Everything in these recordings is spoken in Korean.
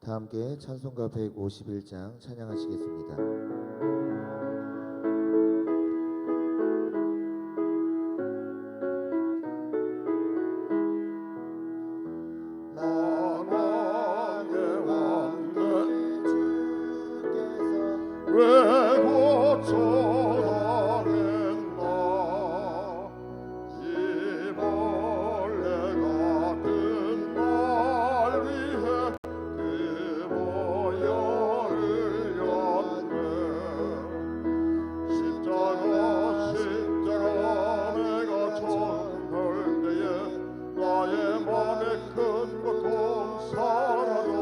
다 함께 찬송가 151장 찬양하시겠습니다. 왜 고쳐당했나 이 벌레 같은 날 위해 그 보혈을 였네. 십자가 내가 처음 볼 때에 나의 맘에 큰 고통 사라져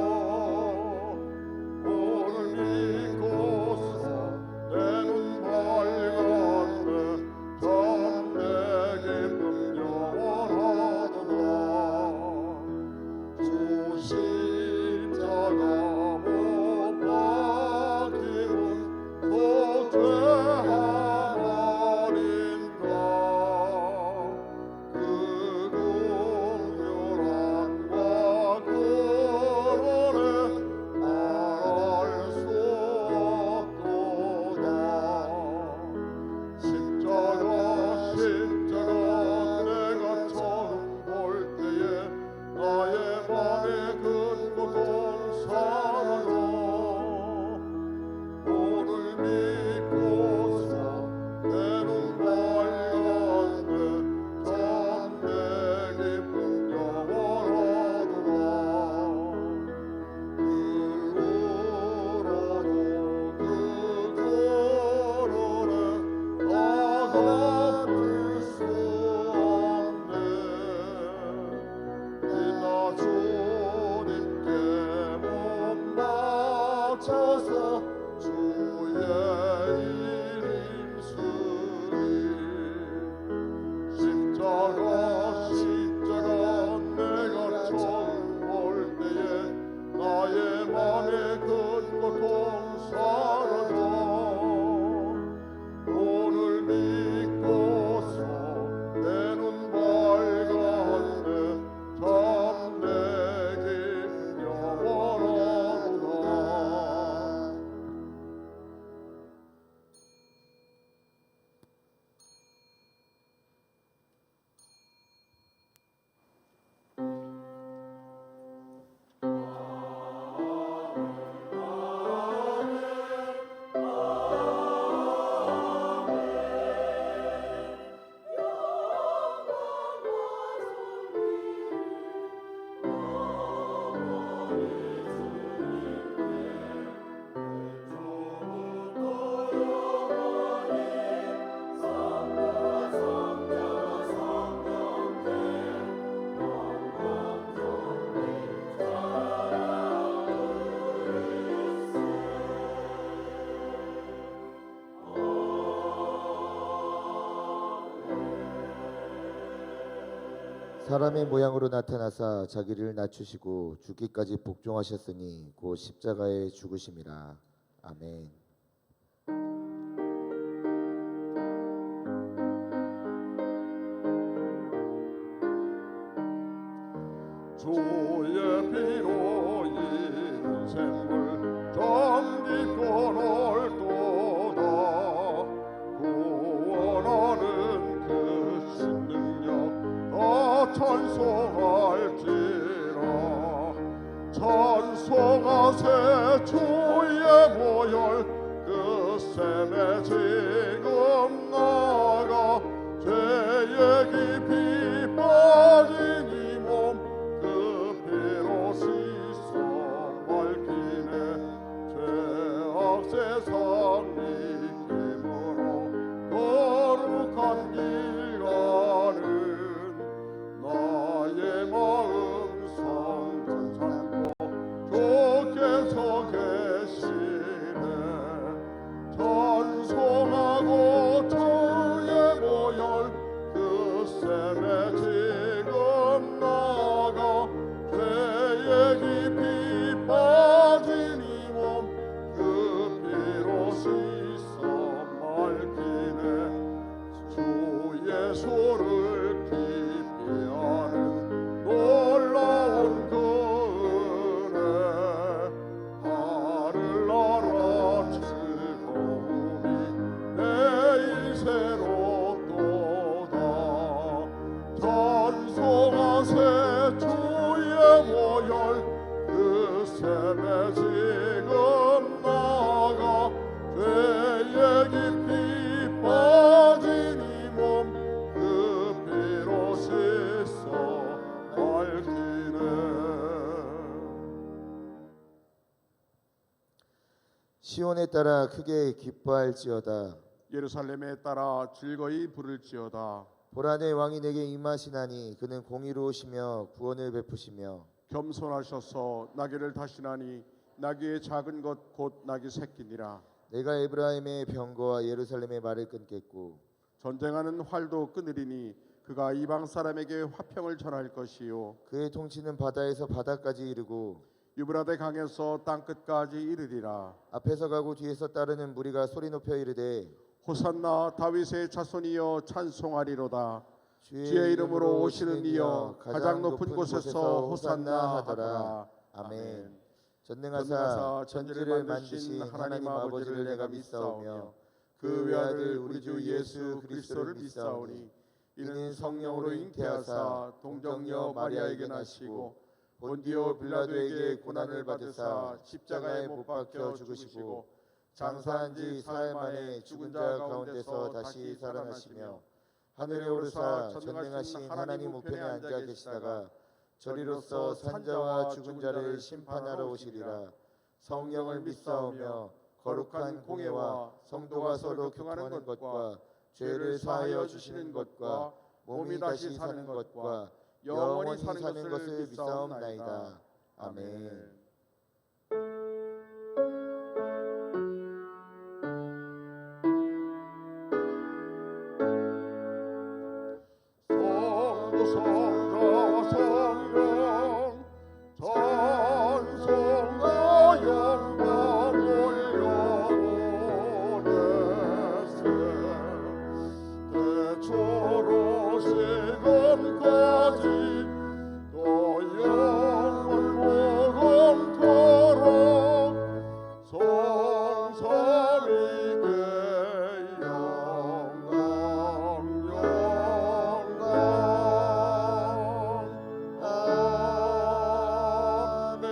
사람의 모양으로 나타나사 자기를 낮추시고 죽기까지 복종하셨으니 곧 십자가에 죽으심이라. 아멘. 주의 피로 인생을 정깃고 놀도다. 구원하는 그 신능력 더 찬송할지라. 찬송하세 주의 보혈 그 샘에 지금 나가 죄의 깊이 빠진 이 몸 그 피로 씻어 밝히네. 죄악 세상 믿음으로 거룩한 길 가는 나의 마음 성전 삼고 주께서 계시네. 찬송하고 지금 나가 죄에 깊이 빠진 이 몸 그 피로 씻어 밝히네. 시온에 따라 크게 기뻐할지어다. 예루살렘에 따라 즐거이 부를지어다. 보라 내 왕이 내게 임하시나니 그는 공의로우시며 구원을 베푸시며 겸손하셔서 나귀를 타시나니 나귀의 작은 것 곧 나귀 새끼니라. 내가 에브라임의 병거와 예루살렘의 말을 끊겠고 전쟁하는 활도 끊으리니 그가 이방 사람에게 화평을 전할 것이요 그의 통치는 바다에서 바다까지 이르고 유브라데 강에서 땅 끝까지 이르리라. 앞에서 가고 뒤에서 따르는 무리가 소리 높여 이르되 호산나 다윗의 자손이여 찬송하리로다. 주의 이름으로 오시는 이여 가장 높은 곳에서 호산나 하더라. 아멘. 전능하사 천지를 만드신 하나님 아버지를 내가 믿사오며 그 외아들 우리 주 예수 그리스도를 믿사오니 이는 성령으로 잉태하사 동정녀 마리아에게 나시고 본디오 빌라도에게 고난을 받으사 십자가에 못 박혀 죽으시고 장사한 지 사흘 만에 죽은 자 가운데서 다시 살아나시며 하늘에 오르사 전능하신 하나님 우편에 앉아 계시다가 저리로서 산자와 죽은 자를 심판하러 오시리라. 성령을 믿사오며 거룩한 공회와 성도가 서로 교통하는 것과 죄를 사하여 주시는 것과 몸이 다시 사는 것과 영원히 사는 것을 믿사옵나이다. 아멘. 성부성자 성령 찬송과 영광 올려보내세. 대초로 지금까지 또 영원토록 성삼위께 영광 아멘.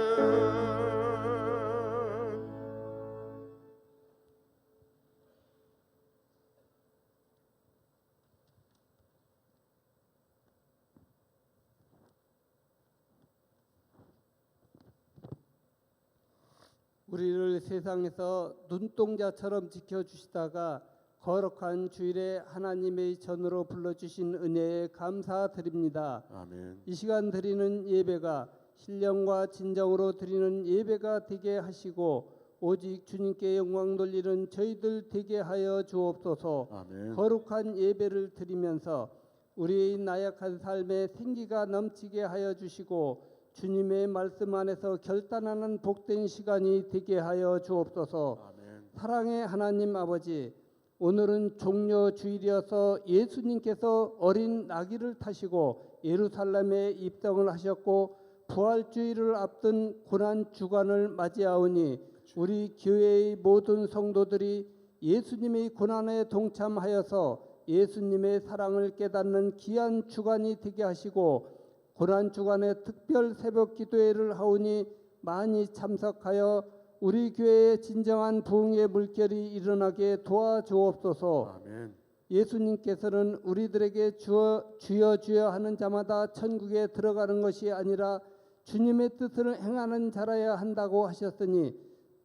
우리를 세상에서 눈동자처럼 지켜주시다가 거룩한 주일에 하나님의 전으로 불러주신 은혜에 감사드립니다. 아멘. 이 시간 드리는 예배가 신령과 진정으로 드리는 예배가 되게 하시고 오직 주님께 영광 돌리는 저희들 되게 하여 주옵소서. 아멘. 거룩한 예배를 드리면서 우리의 나약한 삶에 생기가 넘치게 하여 주시고 주님의 말씀 안에서 결단하는 복된 시간이 되게 하여 주옵소서. 아멘. 사랑의 하나님 아버지, 오늘은 종려 주일이어서 예수님께서 어린 나귀를 타시고 예루살렘에 입성을 하셨고 부활주의를 앞둔 고난 주간을 맞이하오니 우리 교회의 모든 성도들이 예수님의 고난에 동참하여서 예수님의 사랑을 깨닫는 귀한 주간이 되게 하시고 고난 주간에 특별 새벽 기도회를 하오니 많이 참석하여 우리 교회의 진정한 부흥의 물결이 일어나게 도와주옵소서. 아멘. 예수님께서는 우리들에게 주여 주여 하는 자마다 천국에 들어가는 것이 아니라 주님의 뜻을 행하는 자라야 한다고 하셨으니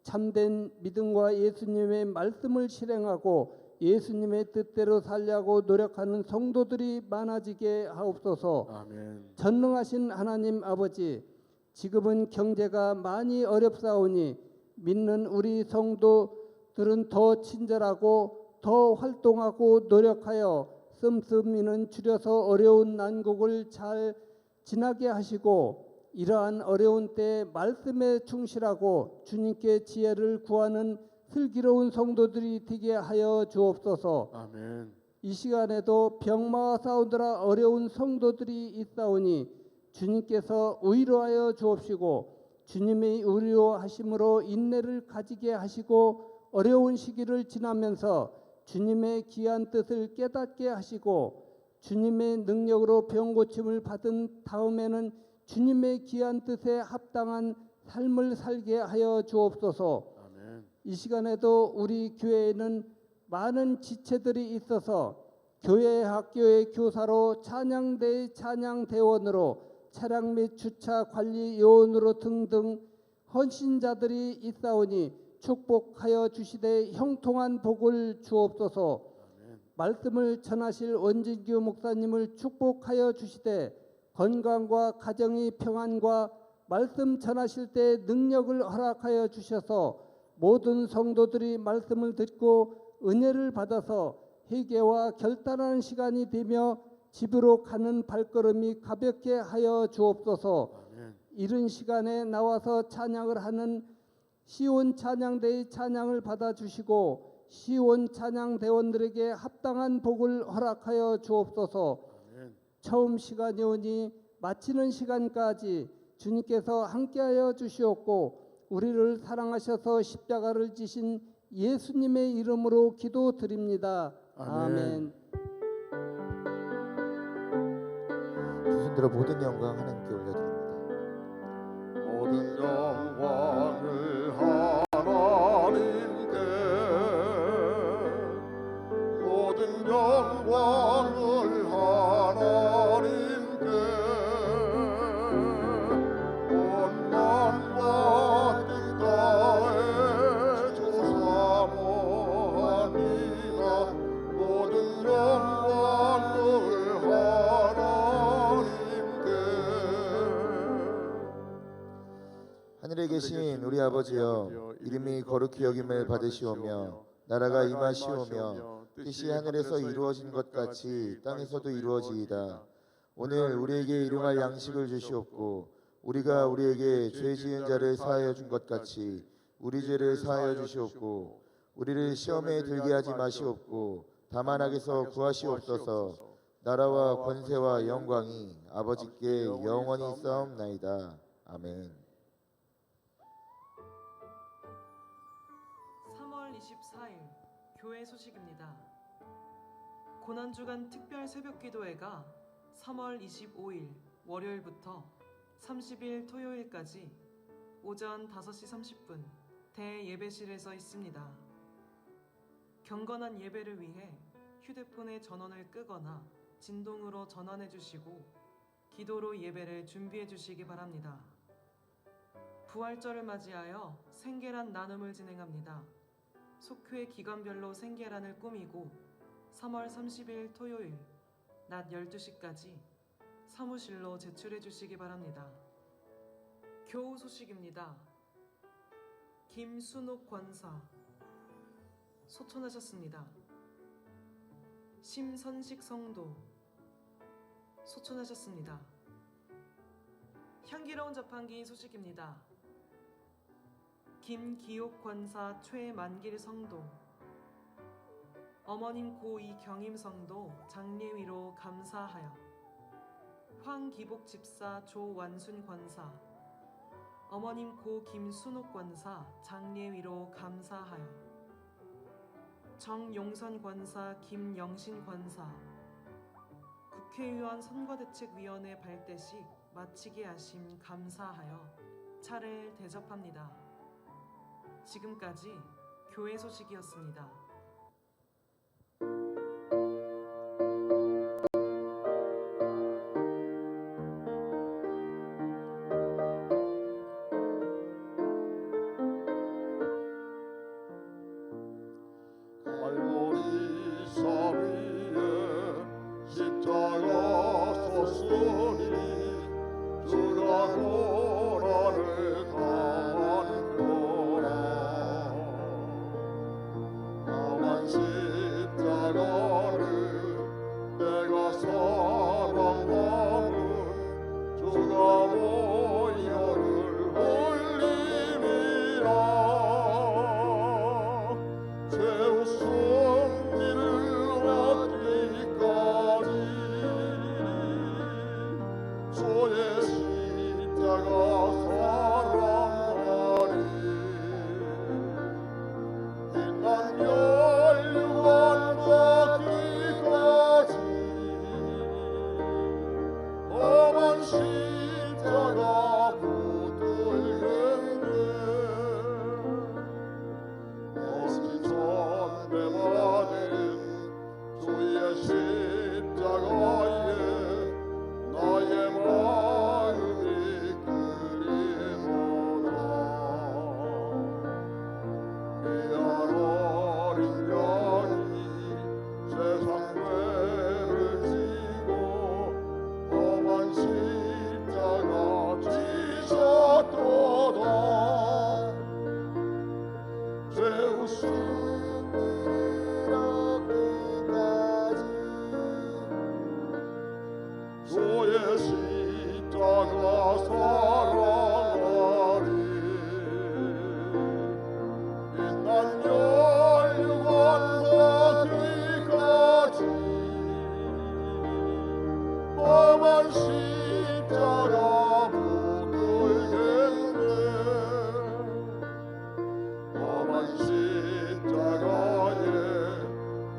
참된 믿음과 예수님의 말씀을 실행하고 예수님의 뜻대로 살려고 노력하는 성도들이 많아지게 하옵소서. 아멘. 전능하신 하나님 아버지, 지금은 경제가 많이 어렵사오니 믿는 우리 성도들은 더 친절하고 더 활동하고 노력하여 씀씀이는 줄여서 어려운 난국을 잘 지나게 하시고 이러한 어려운 때에 말씀에 충실하고 주님께 지혜를 구하는 슬기로운 성도들이 되게 하여 주옵소서. 아멘. 이 시간에도 병마와 싸우느라 어려운 성도들이 있사오니 주님께서 위로하여 주옵시고 주님의 위로하심으로 인내를 가지게 하시고 어려운 시기를 지나면서 주님의 귀한 뜻을 깨닫게 하시고 주님의 능력으로 병 고침을 받은 다음에는 주님의 귀한 뜻에 합당한 삶을 살게 하여 주옵소서. 아멘. 이 시간에도 우리 교회에는 많은 지체들이 있어서 교회 학교의 교사로 찬양대의 찬양대원으로 차량 및 주차 관리 요원으로 등등 헌신자들이 있사오니 축복하여 주시되 형통한 복을 주옵소서. 말씀을 전하실 원진규 목사님을 축복하여 주시되 건강과 가정의 평안과 말씀 전하실 때 능력을 허락하여 주셔서 모든 성도들이 말씀을 듣고 은혜를 받아서 회개와 결단하는 시간이 되며 집으로 가는 발걸음이 가볍게 하여 주옵소서. 아멘. 이른 시간에 나와서 찬양을 하는 시온 찬양대의 찬양을 받아주시고 시온 찬양대원들에게 합당한 복을 허락하여 주옵소서. 아멘. 처음 시간이 오니 마치는 시간까지 주님께서 함께하여 주시옵고 우리를 사랑하셔서 십자가를 지신 예수님의 이름으로 기도드립니다. 아멘. 두 손 들어 모든 영광 하나님께 올려드립니다. 모든 영광을 하나님께, 모든 영광을 하나님께, 원망과 뜻다에 조사모하니라. 모든 영광을 하나님께. 하늘에 계신 우리 아버지여, 이름이 거룩히 여김을 받으시오며 나라가 임하시오며 뜻이 하늘에서 이루어진 것 같이 땅에서도 이루어지이다. 오늘 우리에게 일용할 양식을 주시옵고 우리가 우리에게 죄 지은 자를 사하여 준 것 같이 우리 죄를 사하여 주시옵고 우리를 시험에 들게 하지 마시옵고 다만 악에서 구하시옵소서. 나라와 권세와 영광이 아버지께 영원히 있사옵나이다. 아멘. 3월 24일 교회 소식입니다. 고난주간 특별 새벽기도회가 3월 25일 월요일부터 30일 토요일까지 오전 5시 30분 대예배실에서 있습니다. 경건한 예배를 위해 휴대폰의 전원을 끄거나 진동으로 전환해 주시고 기도로 예배를 준비해 주시기 바랍니다. 부활절을 맞이하여 생계란 나눔을 진행합니다. 속회 기관별로 생계란을 꾸미고 3월 30일 토요일 낮 12시까지 사무실로 제출해 주시기 바랍니다. 교우 소식입니다. 김순옥 권사 소천하셨습니다. 심선식 성도 소천하셨습니다. 향기로운 자판기 소식입니다. 김기옥 권사 최만길 성도, 어머님 고 이경임 성도 장례위로 감사하여, 황기복 집사 조완순 권사, 어머님 고 김순옥 권사 장례위로 감사하여, 정용선 권사 김영신 권사, 국회의원 선거대책위원회 발대식 마치게 하심 감사하여 차를 대접합니다. 지금까지 교회 소식이었습니다. 갈보리 산 위에 십자가 섰으니 주가 고난을 당하는도다. 승리를 얻기까지 주의 십자가 사랑하리 빛난 멸류관과 뒤까지 험한 십자가 붙들겠네 험한 십자가에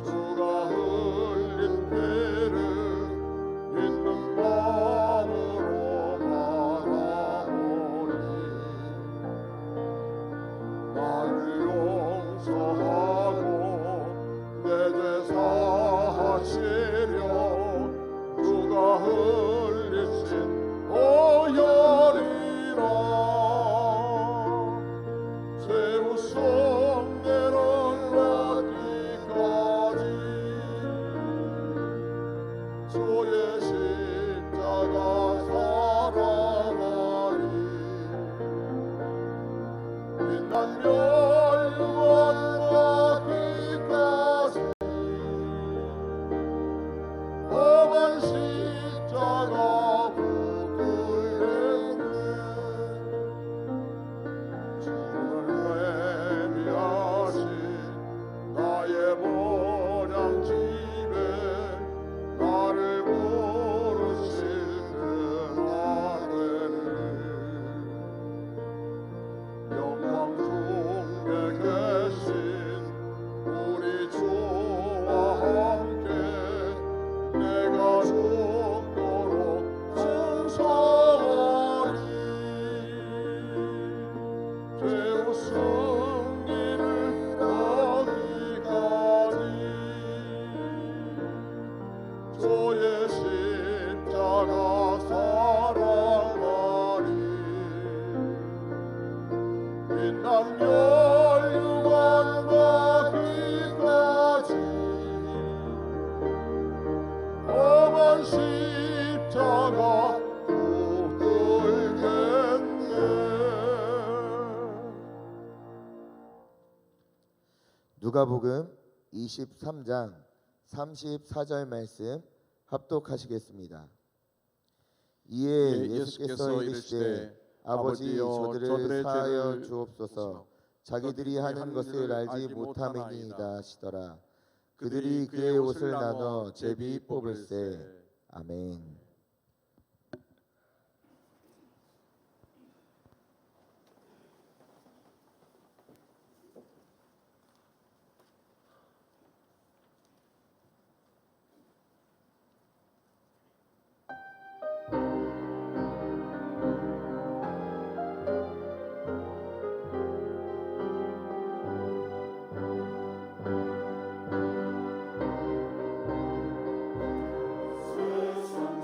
주가 흘린 피를 믿는 마음으로 바라보니 나를 용서하고 내 죄 사하시려 주가 흘리신 보혈이라 새 웃음 내려놓기까지 주의 십자가 사랑하리 빛난 멸류관과 뒤까지 험한 십자가 붙들겠네 주를 예비하신 나의 보량 집에 나를 부르실 그날에는 영광 중에 계신 우리 주와 함께 내가 죽도록 승성하리 죄우 승리를 얻기까지 주의 십자가 사랑하리 빛난 멸류관과 뒤까지 험한 십자가 붙들겠네 누가복음 23장 34절 말씀 합독하시겠습니다. 이에 예수께서 이르시되 아버지 저들을 사하여 주옵소서 자기들이 하는 것을 알지 못함이니이다 하시더라. 그들이 그의 옷을 나눠 제비 뽑을세. 아멘. 세상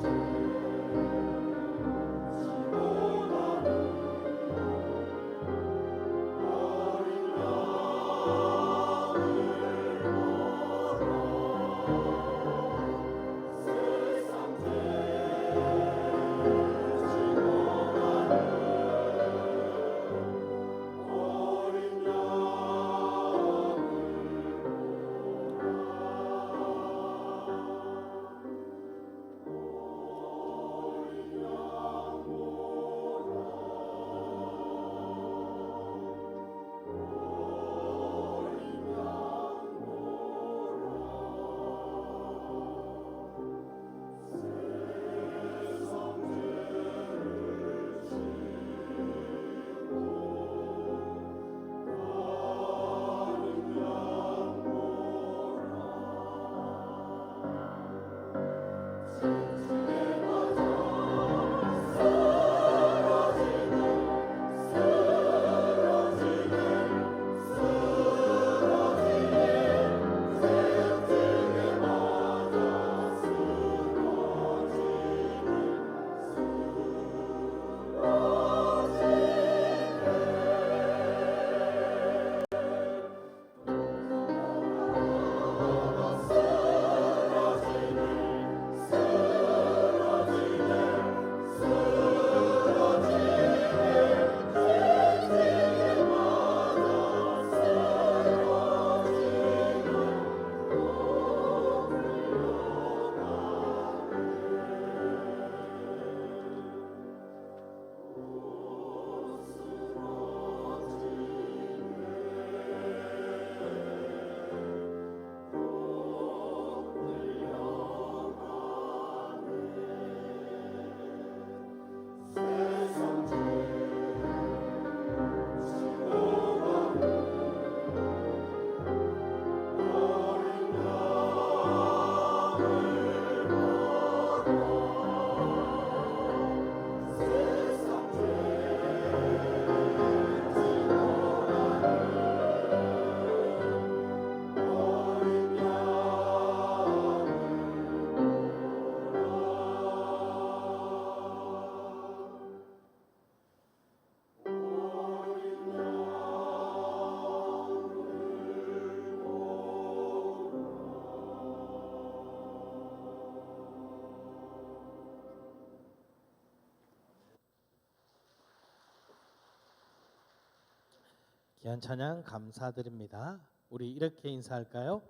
귀한 찬양 감사드립니다. 우리 이렇게 인사할까요?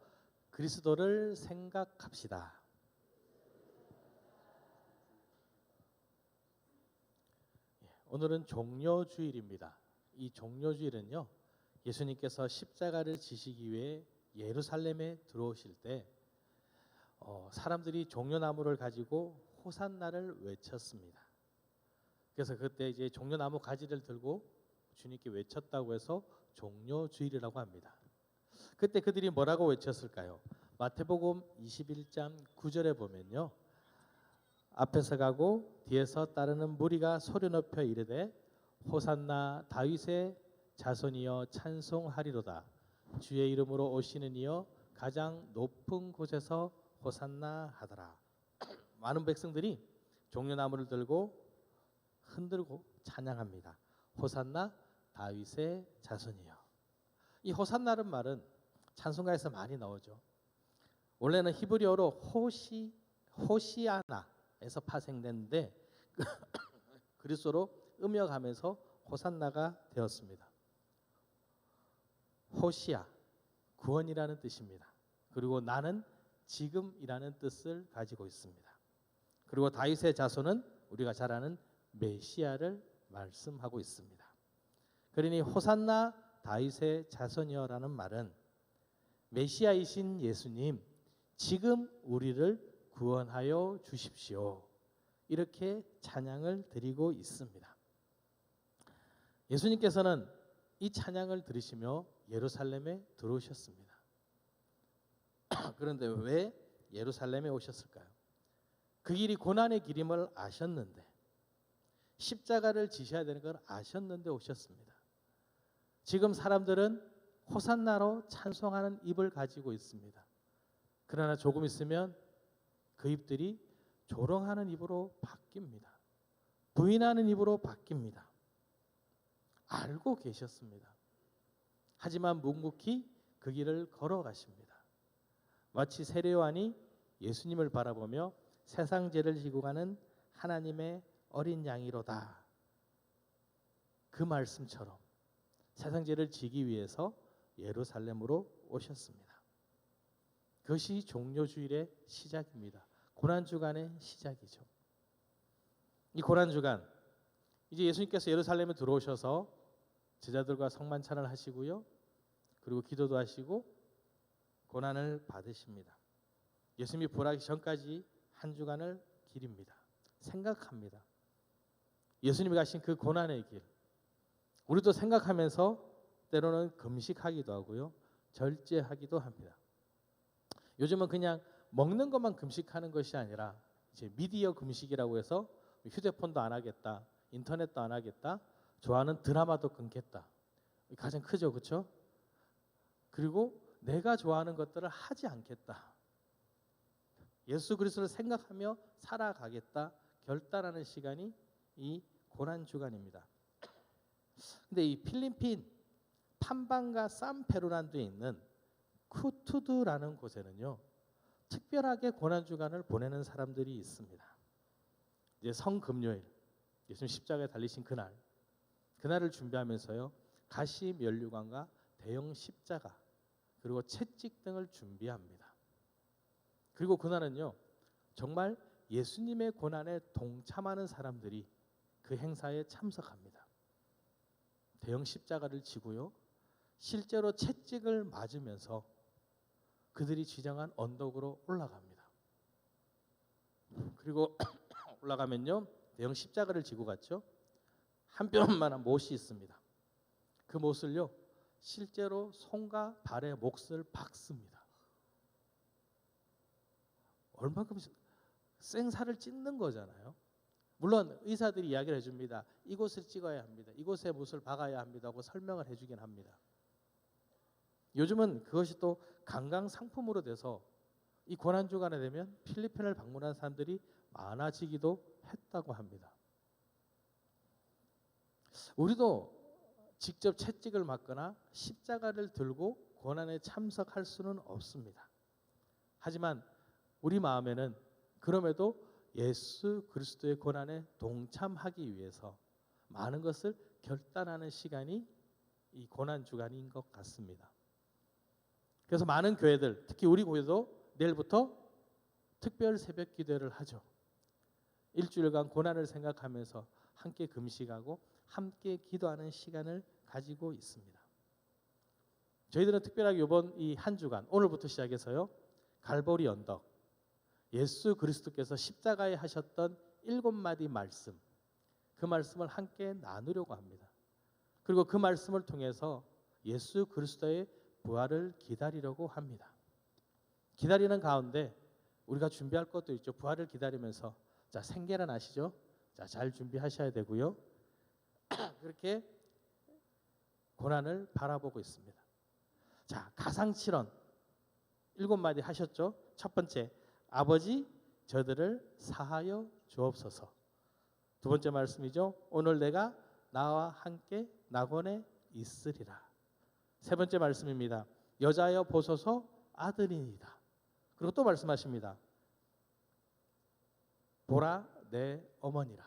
그리스도를 생각합시다. 오늘은 종려주일입니다. 이 종려주일은요, 예수님께서 십자가를 지시기 위해 예루살렘에 들어오실 때 사람들이 종려나무를 가지고 호산나를 외쳤습니다. 그래서 그때 이제 종려나무 가지를 들고 주님께 외쳤다고 해서 종려주일이라고 합니다. 그때 그들이 뭐라고 외쳤을까요? 마태복음 21장 9절에 보면요, 앞에서 가고 뒤에서 따르는 무리가 소리 높여 이르되 호산나 다윗의 자손이여 찬송하리로다. 주의 이름으로 오시는 이여 가장 높은 곳에서 호산나 하더라. 많은 백성들이 종려나무를 들고 흔들고 찬양합니다. 호산나 다윗의 자손이여. 이 호산나는 말은 찬송가에서 많이 나오죠. 원래는 히브리어로 호시아나에서 파생됐는데 그리스도로 음역하면서 호산나가 되었습니다. 호시아, 구원이라는 뜻입니다. 그리고 나는 지금이라는 뜻을 가지고 있습니다. 그리고 다윗의 자손은 우리가 잘 아는 메시아를 말씀하고 있습니다. 그러니 호산나 다윗의 자손이여라는 말은 메시아이신 예수님, 지금 우리를 구원하여 주십시오. 이렇게 찬양을 드리고 있습니다. 예수님께서는 이 찬양을 들으시며 예루살렘에 들어오셨습니다. 그런데 왜 예루살렘에 오셨을까요? 그 길이 고난의 길임을 아셨는데, 십자가를 지셔야 되는 걸 아셨는데 오셨습니다. 지금 사람들은 호산나로 찬송하는 입을 가지고 있습니다. 그러나 조금 있으면 그 입들이 조롱하는 입으로 바뀝니다. 부인하는 입으로 바뀝니다. 알고 계셨습니다. 하지만 묵묵히 그 길을 걸어가십니다. 마치 세례요한이 예수님을 바라보며 세상 죄를 지고 가는 하나님의 어린 양이로다. 그 말씀처럼 세상 죄를 지기 위해서 예루살렘으로 오셨습니다. 그것이 종려주일의 시작입니다. 고난주간의 시작이죠. 이 고난주간, 이제 예수님께서 예루살렘에 들어오셔서 제자들과 성만찬을 하시고요, 그리고 기도도 하시고 고난을 받으십니다. 예수님이 부활하기 전까지 한 주간을 기립니다. 생각합니다. 예수님이 가신 그 고난의 길, 우리도 생각하면서 때로는 금식하기도 하고요, 절제하기도 합니다. 요즘은 그냥 먹는 것만 금식하는 것이 아니라 이제 미디어 금식이라고 해서 휴대폰도 안 하겠다, 인터넷도 안 하겠다, 좋아하는 드라마도 끊겠다. 가장 크죠, 그렇죠? 그리고 내가 좋아하는 것들을 하지 않겠다. 예수 그리스도를 생각하며 살아가겠다 결단하는 시간이 이 고난 주간입니다. 근데 이 필리핀 팜방가 산페르난도에 있는 쿠투드라는 곳에는요, 특별하게 고난 주간을 보내는 사람들이 있습니다. 이제 성금요일, 예수님 십자가에 달리신 그날을 준비하면서요, 가시 면류관과 대형 십자가 그리고 채찍 등을 준비합니다. 그리고 그날은요, 정말 예수님의 고난에 동참하는 사람들이 그 행사에 참석합니다. 대형 십자가를 지고요, 실제로 채찍을 맞으면서 그들이 지정한 언덕으로 올라갑니다. 그리고 올라가면요, 대형 십자가를 지고 갔죠. 한 뼘만한 못이 있습니다. 그 못을요, 실제로 손과 발에 몫을 박습니다. 얼마큼 생살을 찢는 거잖아요. 물론 의사들이 이야기를 해줍니다. 이곳을 찍어야 합니다. 이곳에 못을 박아야 합니다 하고 설명을 해주긴 합니다. 요즘은 그것이 또 관광 상품으로 돼서 이 고난주간에 되면 필리핀을 방문한 사람들이 많아지기도 했다고 합니다. 우리도 직접 채찍을 맞거나 십자가를 들고 고난에 참석할 수는 없습니다. 하지만 우리 마음에는 그럼에도 예수 그리스도의 고난에 동참하기 위해서 많은 것을 결단하는 시간이 이 고난 주간인 것 같습니다. 그래서 많은 교회들, 특히 우리 교회도 내일부터 특별 새벽 기도를 하죠. 일주일간 고난을 생각하면서 함께 금식하고 함께 기도하는 시간을 가지고 있습니다. 저희들은 특별하게 이번 이 한 주간 오늘부터 시작해서요, 갈보리 언덕, 예수 그리스도께서 십자가에 하셨던 7마디 말씀, 그 말씀을 함께 나누려고 합니다. 그리고 그 말씀을 통해서 예수 그리스도의 부활을 기다리려고 합니다. 기다리는 가운데 우리가 준비할 것도 있죠. 부활을 기다리면서 자, 생계란 아시죠? 자, 잘 준비하셔야 되고요. 그렇게 고난을 바라보고 있습니다. 자, 가상칠언 7마디 하셨죠? 첫 번째, 아버지 저들을 사하여 주옵소서. 두 번째 말씀이죠. 오늘 내가 나와 함께 낙원에 있으리라. 세 번째 말씀입니다. 여자여 보소서 아들이니이다. 그리고 또 말씀하십니다. 보라 내 어머니라.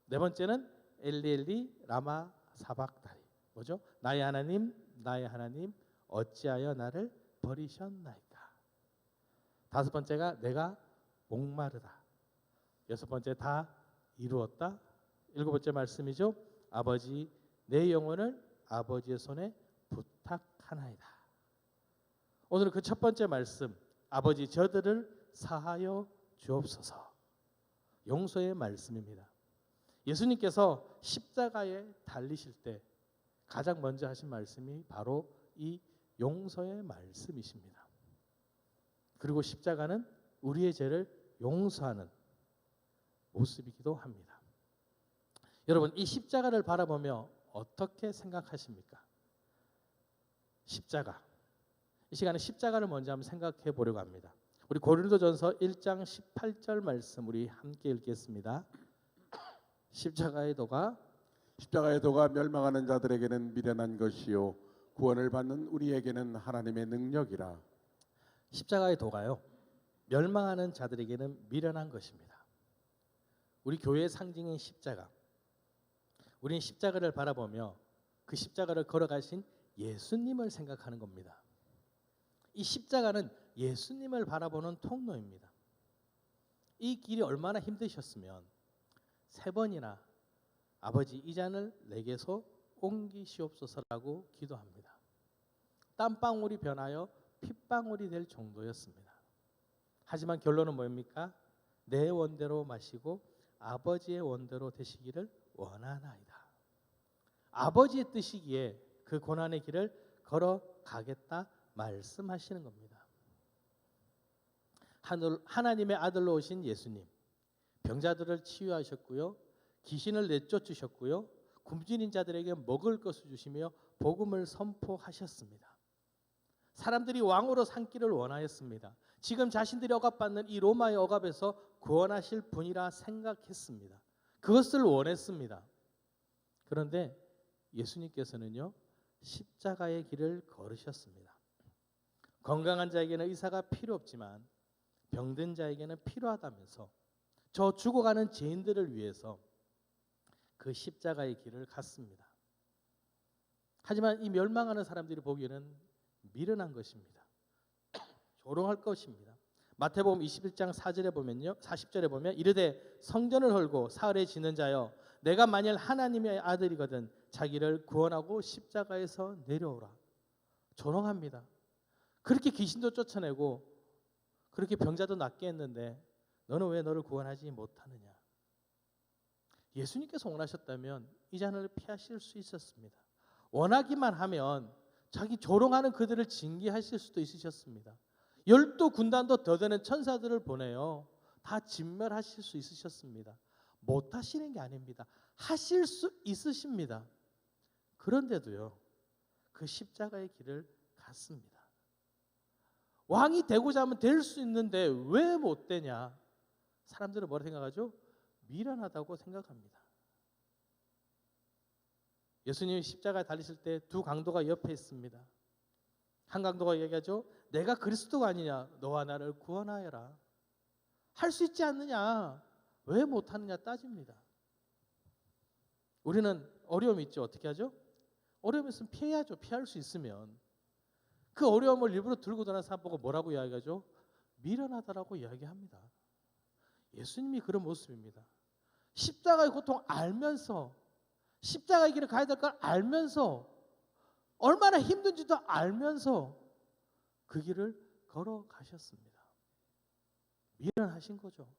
네 번째는 엘리 라마 사박다리. 뭐죠? 나의 하나님 어찌하여 나를 버리셨나이까. 다섯 번째가 내가 목마르다. 여섯 번째 다 이루었다. 일곱 번째 말씀이죠. 아버지 내 영혼을 아버지의 손에 부탁하나이다. 오늘은 그 첫 번째 말씀, 아버지 저들을 사하여 주옵소서. 용서의 말씀입니다. 예수님께서 십자가에 달리실 때 가장 먼저 하신 말씀이 바로 이 용서의 말씀이십니다. 그리고 십자가는 우리의 죄를 용서하는 모습이기도 합니다. 여러분, 이 십자가를 바라보며 어떻게 생각하십니까? 십자가. 이 시간에 십자가를 먼저 한번 생각해 보려고 합니다. 우리 고린도전서 1장 18절 말씀 우리 함께 읽겠습니다. 십자가의 도가 멸망하는 자들에게는 미련한 것이요 구원을 받는 우리에게는 하나님의 능력이라. 십자가의 도가요, 멸망하는 자들에게는 미련한 것입니다. 우리 교회의 상징인 십자가, 우리는 십자가를 바라보며 그 십자가를 걸어가신 예수님을 생각하는 겁니다. 이 십자가는 예수님을 바라보는 통로입니다. 이 길이 얼마나 힘드셨으면 3번이나 아버지 이 잔을 내게서 옮기시옵소서라고 기도합니다. 땀방울이 변하여 핏방울이 될 정도였습니다. 하지만 결론은 뭡니까? 내 원대로 마시고 아버지의 원대로 되시기를 원하나이다. 아버지의 뜻이기에 그 고난의 길을 걸어가겠다 말씀하시는 겁니다. 하나님의 아들로 오신 예수님, 병자들을 치유하셨고요, 귀신을 내쫓으셨고요, 굶주린 자들에게 먹을 것을 주시며 복음을 선포하셨습니다. 사람들이 왕으로 삼기를 원하였습니다. 지금 자신들이 억압받는 이 로마의 억압에서 구원하실 분이라 생각했습니다. 그것을 원했습니다. 그런데 예수님께서는요, 십자가의 길을 걸으셨습니다. 건강한 자에게는 의사가 필요 없지만 병든 자에게는 필요하다면서 저 죽어가는 죄인들을 위해서 그 십자가의 길을 갔습니다. 하지만 이 멸망하는 사람들이 보기에는 미련한 것입니다. 조롱할 것입니다. 마태복음 21장 4절에 보면요, 40절에 보면 이르되 성전을 헐고 사흘에 지는 자여 내가 만일 하나님의 아들이거든 자기를 구원하고 십자가에서 내려오라. 조롱합니다. 그렇게 귀신도 쫓아내고 그렇게 병자도 낫게 했는데 너는 왜 너를 구원하지 못하느냐. 예수님께서 원하셨다면 이 잔을 피하실 수 있었습니다. 원하기만 하면 자기 조롱하는 그들을 징계하실 수도 있으셨습니다. 12군단도 더 되는 천사들을 보내요. 다 진멸하실 수 있으셨습니다. 못하시는 게 아닙니다. 하실 수 있으십니다. 그런데도요, 그 십자가의 길을 갔습니다. 왕이 되고자 하면 될 수 있는데 왜 못 되냐? 사람들은 뭐라 생각하죠? 미련하다고 생각합니다. 예수님이 십자가에 달리실 때 두 강도가 옆에 있습니다. 한 강도가 얘기하죠. 내가 그리스도가 아니냐? 너와 나를 구원하여라. 할 수 있지 않느냐? 왜 못하느냐 따집니다. 우리는 어려움이 있죠. 어떻게 하죠? 어려움이 있으면 피해야죠. 피할 수 있으면. 그 어려움을 일부러 들고 다니는 사람 보고 뭐라고 이야기하죠? 미련하다라고 이야기합니다. 예수님이 그런 모습입니다. 십자가의 고통 알면서, 십자가의 길을 가야 될 걸 알면서, 얼마나 힘든지도 알면서 그 길을 걸어가셨습니다. 미련하신 거죠.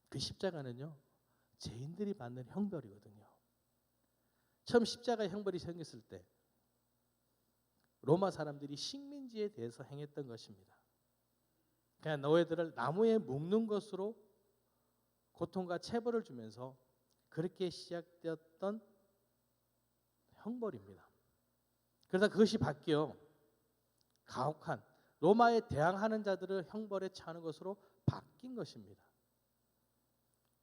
그 십자가는요, 죄인들이 받는 형벌이거든요. 처음 십자가의 형벌이 생겼을 때 로마 사람들이 식민지에 대해서 행했던 것입니다. 그냥 너희들을 나무에 묶는 것으로 고통과 체벌을 주면서 그렇게 시작되었던 형벌입니다. 그러다 그것이 바뀌어 가혹한 로마에 대항하는 자들을 형벌에 처하는 것으로 바뀐 것입니다.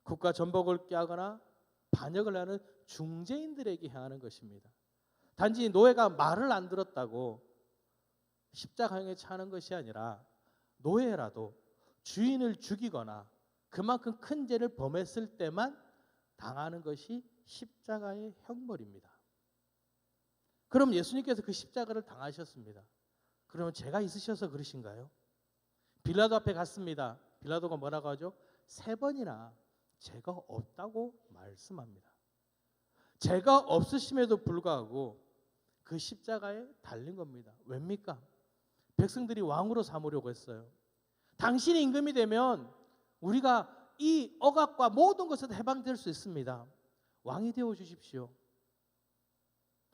국가 전복을 꾀하거나 반역을 하는 중재인들에게 향하는 것입니다. 단지 노예가 말을 안 들었다고 십자가형에 처하는 것이 아니라 노예라도 주인을 죽이거나 그만큼 큰 죄를 범했을 때만 당하는 것이 십자가의 형벌입니다. 그럼 예수님께서 그 십자가를 당하셨습니다. 그러면 죄가 있으셔서 그러신가요? 빌라도 앞에 갔습니다. 빌라도가 뭐라고 하죠? 3번이나 죄가 없다고 말씀합니다. 죄가 없으심에도 불구하고 그 십자가에 달린 겁니다. 왜입니까? 백성들이 왕으로 삼으려고 했어요. 당신이 임금이 되면 우리가 이 억압과 모든 것에서 해방될 수 있습니다. 왕이 되어 주십시오.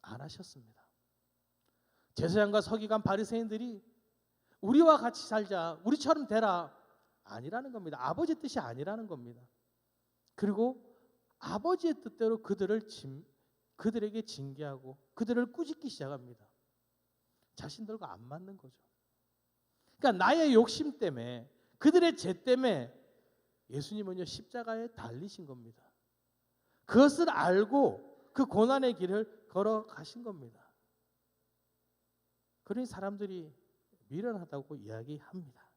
안 하셨습니다. 제사장과 서기관 바리새인들이 우리와 같이 살자, 우리처럼 되라, 아니라는 겁니다. 아버지 뜻이 아니라는 겁니다. 그리고 아버지의 뜻대로 그들에게 징계하고 그들을 꾸짖기 시작합니다. 자신들과 안 맞는 거죠. 그러니까 나의 욕심 때문에, 그들의 죄 때문에 예수님은요 십자가에 달리신 겁니다. 그것을 알고 그 고난의 길을 걸어가신 겁니다. 그러니 사람들이 미련하다고 이야기합니다.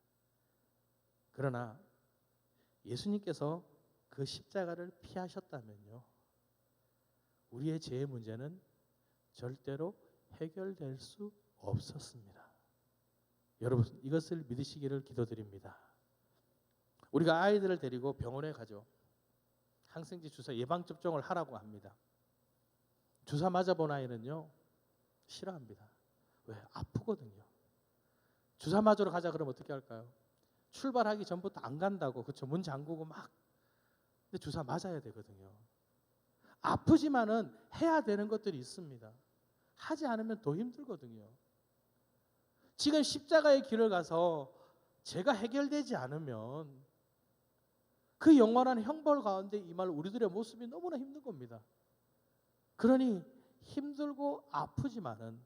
그러나 예수님께서 그 십자가를 피하셨다면요, 우리의 죄의 문제는 절대로 해결될 수 없었습니다. 여러분, 이것을 믿으시기를 기도드립니다. 우리가 아이들을 데리고 병원에 가죠. 항생제 주사 예방접종을 하라고 합니다. 주사 맞아본 아이는요 싫어합니다. 왜? 아프거든요. 주사 맞으러 가자 그러면 어떻게 할까요? 출발하기 전부터 안 간다고, 그렇죠? 문 잠그고 막. 근데 주사 맞아야 되거든요. 아프지만은 해야 되는 것들이 있습니다. 하지 않으면 더 힘들거든요. 지금 십자가의 길을 가서 죄가 해결되지 않으면 그 영원한 형벌 가운데 임할 우리들의 모습이 너무나 힘든 겁니다. 그러니 힘들고 아프지만은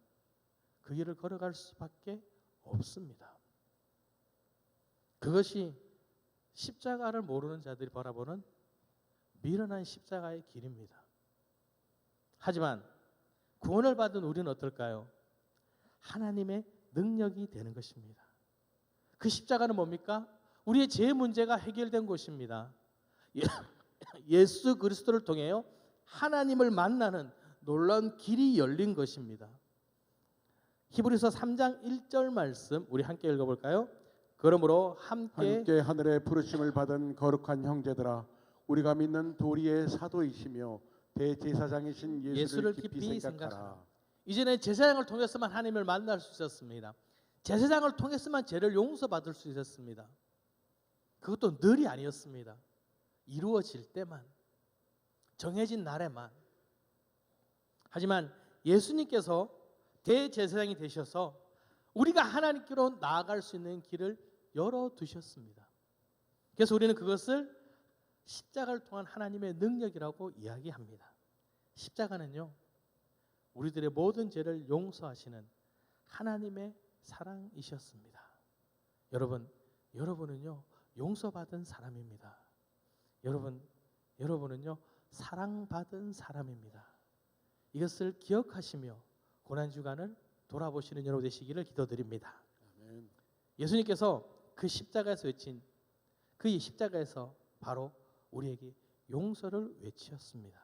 그 길을 걸어갈 수밖에 없습니다. 그것이 십자가를 모르는 자들이 바라보는 미련한 십자가의 길입니다. 하지만 구원을 받은 우리는 어떨까요? 하나님의 능력이 되는 것입니다. 그 십자가는 뭡니까? 우리의 죄 문제가 해결된 것입니다. 예수 그리스도를 통해요 하나님을 만나는 놀라운 길이 열린 것입니다. 히브리서 3장 1절 말씀 우리 함께 읽어볼까요? 그러므로 함께 하늘의 부르심을 받은 거룩한 형제들아, 우리가 믿는 도리의 사도이시며 대제사장이신 예수를 깊이 생각하라. 이전에 제사장을 통해서만 하나님을 만날 수 있었습니다. 제사장을 통해서만 죄를 용서받을 수 있었습니다. 그것도 늘이 아니었습니다. 이루어질 때만, 정해진 날에만. 하지만 예수님께서 대제사장이 되셔서 우리가 하나님께로 나아갈 수 있는 길을 열어두셨습니다. 그래서 우리는 그것을 십자가를 통한 하나님의 능력이라고 이야기합니다. 십자가는요 우리들의 모든 죄를 용서하시는 하나님의 사랑이셨습니다. 여러분은요 용서받은 사람입니다. 여러분은요 사랑받은 사람입니다. 이것을 기억하시며 고난주간을 돌아보시는 여러분 되시기를 기도드립니다. 아멘. 예수님께서 그 십자가에서 외친 그 십자가에서 바로 우리에게 용서를 외치셨습니다.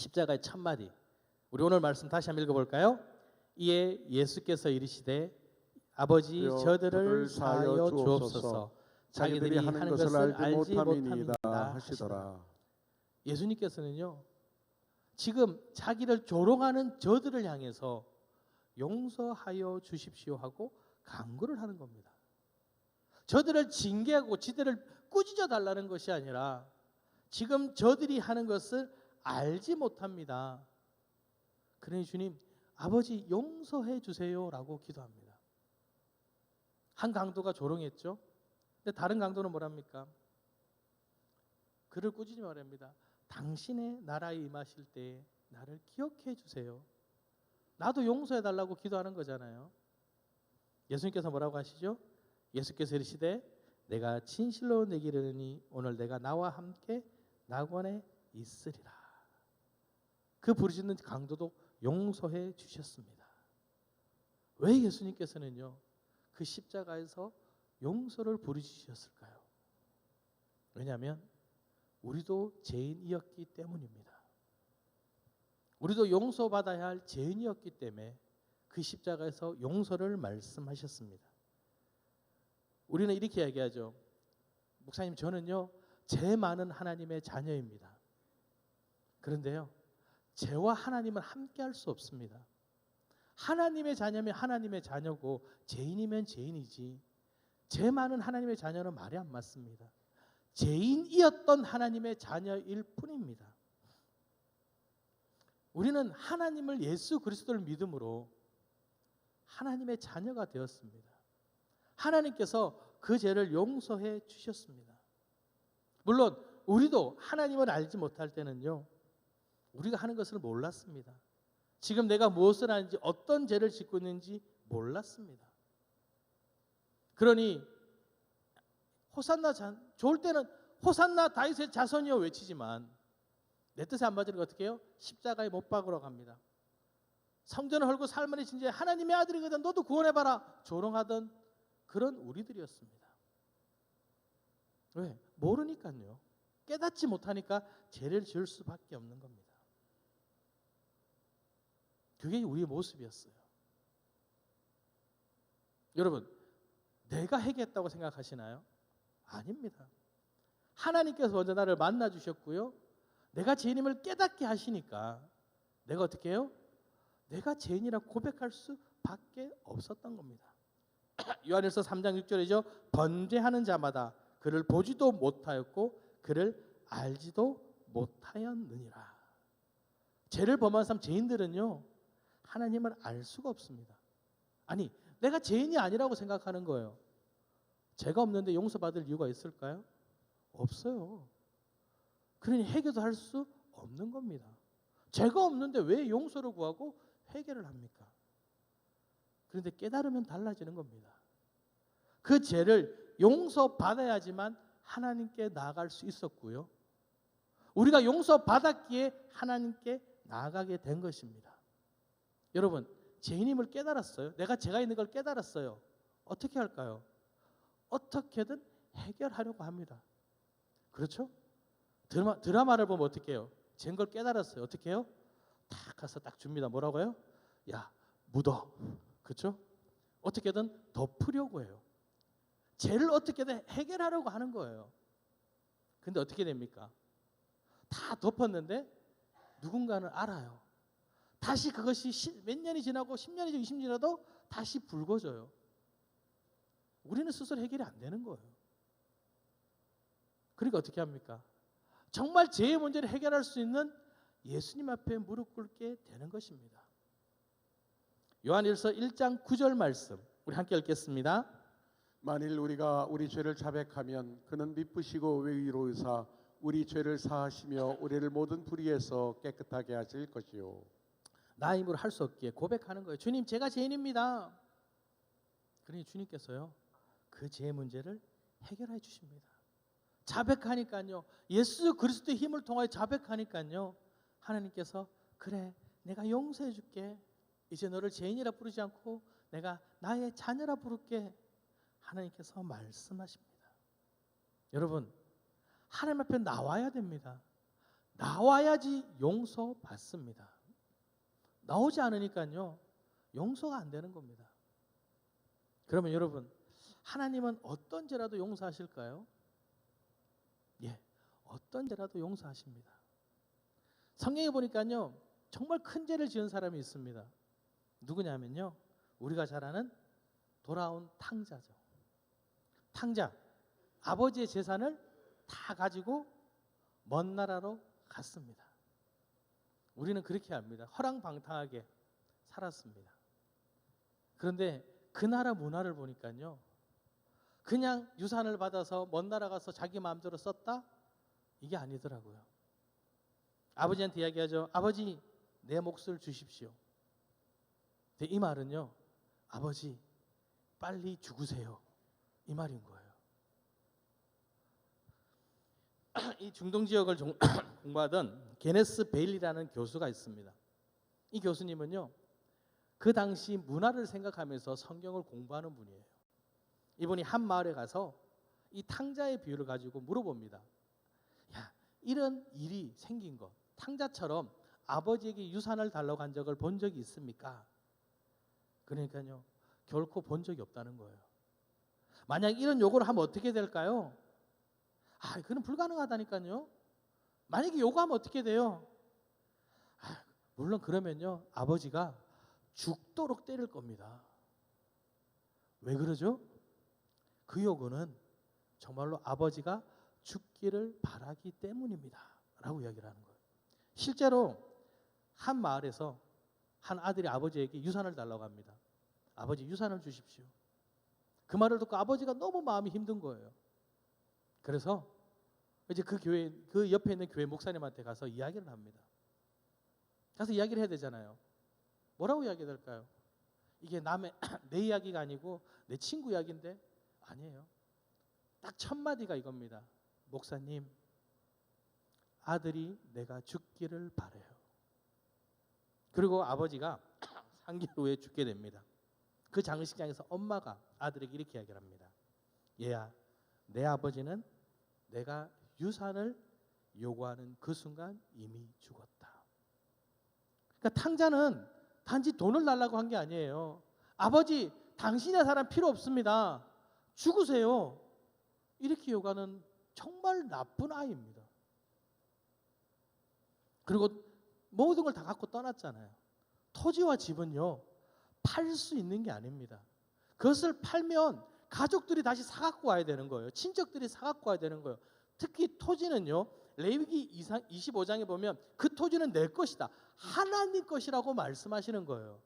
십자가의 첫마디. 우리 오늘 말씀 다시 한번 읽어볼까요? 이에 예수께서 이르시되 아버지 저들을 사하여 주옵소서. 자기들이 하는 것을 알지 못함이니이다 하시더라. 예수님께서는요, 지금 자기를 조롱하는 저들을 향해서 용서하여 주십시오 하고 간구를 하는 겁니다. 저들을 징계하고 지들을 꾸짖어 달라는 것이 아니라 지금 저들이 하는 것을 알지 못합니다. 그러니 주님, 아버지 용서해 주세요라고 기도합니다. 한 강도가 조롱했죠. 근데 다른 강도는 뭐랍니까? 그를 꾸짖지 말합니다. 당신의 나라에 임하실 때 나를 기억해 주세요. 나도 용서해 달라고 기도하는 거잖아요. 예수님께서 뭐라고 하시죠? 예수께서 이르시되 내가 진실로 내게 이르노니 오늘 내가 나와 함께 낙원에 있으리라. 그 부르짖는 강도도 용서해 주셨습니다. 왜 예수님께서는요 그 십자가에서 용서를 부르짖으셨을까요? 왜냐하면 우리도 죄인이었기 때문입니다. 우리도 용서받아야 할 죄인이었기 때문에 그 십자가에서 용서를 말씀하셨습니다. 우리는 이렇게 얘기하죠. 목사님, 저는요 죄 많은 하나님의 자녀입니다. 그런데요, 죄와 하나님은 함께 할 수 없습니다. 하나님의 자녀면 하나님의 자녀고 죄인이면 죄인이지, 죄 많은 하나님의 자녀는 말이 안 맞습니다. 죄인이었던 하나님의 자녀일 뿐입니다. 우리는 하나님을, 예수 그리스도를 믿음으로 하나님의 자녀가 되었습니다. 하나님께서 그 죄를 용서해 주셨습니다. 물론 우리도 하나님을 알지 못할 때는요, 우리가 하는 것을 몰랐습니다. 지금 내가 무엇을 하는지, 어떤 죄를 짓고 있는지 몰랐습니다. 그러니 호산나 좋을 때는 호산나 다윗의 자손이여 외치지만 내 뜻에 안 맞으니까 어떻게 해요? 십자가에 못 박으러 갑니다. 성전을 헐고 살만이 진제 하나님의 아들이거든 너도 구원해봐라 조롱하던 그런 우리들이었습니다. 왜? 모르니까요. 깨닫지 못하니까 죄를 지을 수밖에 없는 겁니다. 그게 우리의 모습이었어요. 여러분, 내가 해결했다고 생각하시나요? 아닙니다. 하나님께서 먼저 나를 만나 주셨고요, 내가 죄인임을 깨닫게 하시니까 내가 어떻게 해요? 내가 죄인이라 고백할 수밖에 없었던 겁니다. 요한일서 3장 6절이죠. 번제하는 자마다 그를 보지도 못하였고 그를 알지도 못하였느니라. 죄를 범한 사람, 죄인들은요 하나님을 알 수가 없습니다. 아니, 내가 죄인이 아니라고 생각하는 거예요. 죄가 없는데 용서받을 이유가 있을까요? 없어요. 그러니 해결도 할 수 없는 겁니다. 죄가 없는데 왜 용서를 구하고 회개를 합니까? 그런데 깨달으면 달라지는 겁니다. 그 죄를 용서받아야지만 하나님께 나아갈 수 있었고요, 우리가 용서받았기에 하나님께 나아가게 된 것입니다. 여러분, 죄인임을 깨달았어요. 내가 죄가 있는 걸 깨달았어요. 어떻게 할까요? 어떻게든 해결하려고 합니다. 그렇죠? 드라마를 보면 어떻게 해요? 죄인 걸 깨달았어요. 어떻게 해요? 딱 가서 딱 줍니다. 뭐라고요? 야, 묻어. 그렇죠? 어떻게든 덮으려고 해요. 죄를 어떻게든 해결하려고 하는 거예요. 근데 어떻게 됩니까? 다 덮었는데 누군가는 알아요. 다시 그것이 몇 년이 지나고 10년이 지나고 20년이 지나도 다시 붉어져요. 우리는 스스로 해결이 안 되는 거예요. 그러니까 어떻게 합니까? 정말 죄의 문제를 해결할 수 있는 예수님 앞에 무릎 꿇게 되는 것입니다. 요한일서 1장 9절 말씀 우리 함께 읽겠습니다. 만일 우리가 우리 죄를 자백하면 그는 미쁘시고 의로우사 우리 죄를 사하시며 우리를 모든 불의에서 깨끗하게 하실 것이요. 나 힘으로 할 수 없기에 고백하는 거예요. 주님, 제가 죄인입니다. 그러니 주님께서요 그 죄의 문제를 해결해 주십니다. 자백하니까요, 예수 그리스도의 힘을 통하여 자백하니까요, 하나님께서 그래, 내가 용서해 줄게. 이제 너를 죄인이라 부르지 않고 내가 나의 자녀라 부를게. 하나님께서 말씀하십니다. 여러분, 하나님 앞에 나와야 됩니다. 나와야지 용서받습니다. 나오지 않으니까요, 용서가 안 되는 겁니다. 그러면 여러분, 하나님은 어떤 죄라도 용서하실까요? 예, 어떤 죄라도 용서하십니다. 성경에 보니까요, 정말 큰 죄를 지은 사람이 있습니다. 누구냐면요, 우리가 잘 아는 돌아온 탕자죠. 탕자, 아버지의 재산을 다 가지고 먼 나라로 갔습니다. 우리는 그렇게 합니다. 허랑방탕하게 살았습니다. 그런데 그 나라 문화를 보니까요, 그냥 유산을 받아서 먼 나라 가서 자기 마음대로 썼다? 이게 아니더라고요. 아버지한테 이야기하죠. 아버지, 내 몫을 주십시오. 근데 이 말은요, 아버지 빨리 죽으세요, 이 말인 거예요. 이 중동 지역을 공부하던 게네스 베일리라는 교수가 있습니다. 이 교수님은요, 그 당시 문화를 생각하면서 성경을 공부하는 분이에요. 이분이 한 마을에 가서 이 탕자의 비유를 가지고 물어봅니다. 야, 이런 일이 생긴 것, 탕자처럼 아버지에게 유산을 달라고 한 적을 본 적이 있습니까? 그러니까요, 결코 본 적이 없다는 거예요. 만약 이런 요구를 하면 어떻게 될까요? 그건 불가능하다니까요. 만약에 요구하면 어떻게 돼요? 물론 그러면요, 아버지가 죽도록 때릴 겁니다. 왜 그러죠? 그 요구는 정말로 아버지가 죽기를 바라기 때문입니다 라고 이야기를 하는 거예요. 실제로 한 마을에서 한 아들이 아버지에게 유산을 달라고 합니다. 아버지, 유산을 주십시오. 그 말을 듣고 아버지가 너무 마음이 힘든 거예요. 그래서 이제 그 옆에 있는 교회 목사님한테 가서 이야기를 합니다. 가서 이야기를 해야 되잖아요. 뭐라고 이야기될까요? 이게 내 이야기가 아니고 내 친구 이야기인데? 아니에요. 딱 첫 마디가 이겁니다. 목사님, 아들이 내가 죽기를 바래요. 그리고 아버지가 3개월 후에 죽게 됩니다. 그 장례식장에서 엄마가 아들에게 이렇게 이야기를 합니다. 얘야, 내 아버지는 내가 유산을 요구하는 그 순간 이미 죽었다. 그러니까 탕자는 단지 돈을 달라고 한 게 아니에요. 아버지, 당신의 사람 필요 없습니다. 죽으세요. 이렇게 요구하는 정말 나쁜 아이입니다. 그리고 모든 걸 다 갖고 떠났잖아요. 토지와 집은요, 팔 수 있는 게 아닙니다. 그것을 팔면 가족들이 다시 사갖고 와야 되는 거예요. 친척들이 사갖고 와야 되는 거예요. 특히 토지는요, 레위기 25장에 보면 그 토지는 내 것이다, 하나님 것이라고 말씀하시는 거예요.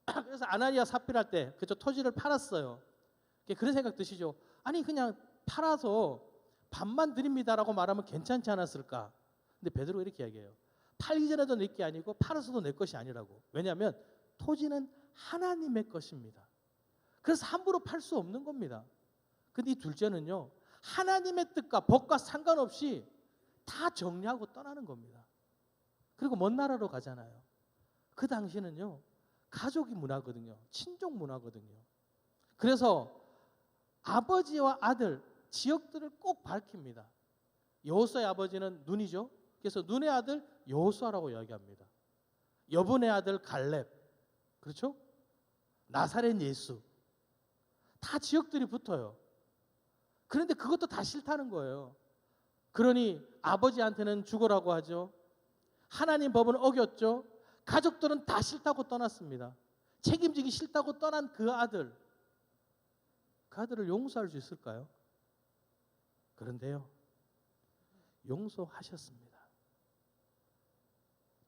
그래서 아나니아 삽질할 때 그저 토지를 팔았어요. 그런 생각 드시죠? 아니, 그냥 팔아서 반만 드립니다라고 말하면 괜찮지 않았을까? 근데 베드로가 이렇게 이야기해요. 팔기 전에도 내 게 아니고 팔아서도 내 것이 아니라고. 왜냐하면 토지는 하나님의 것입니다. 그래서 함부로 팔 수 없는 겁니다. 근데 이 둘째는요, 하나님의 뜻과 법과 상관없이 다 정리하고 떠나는 겁니다. 그리고 먼 나라로 가잖아요. 그 당시는요, 가족이 문화거든요. 친족 문화거든요. 그래서 아버지와 아들, 지역들을 꼭 밝힙니다. 여호수아의 아버지는 눈이죠. 그래서 눈의 아들 여호수아라고 이야기합니다. 여분의 아들 갈렙, 그렇죠? 나사렛 예수, 다 지역들이 붙어요. 그런데 그것도 다 싫다는 거예요. 그러니 아버지한테는 죽으라고 하죠. 하나님 법은 어겼죠. 가족들은 다 싫다고 떠났습니다. 책임지기 싫다고 떠난 그 아들을 용서할 수 있을까요? 그런데요, 용서하셨습니다.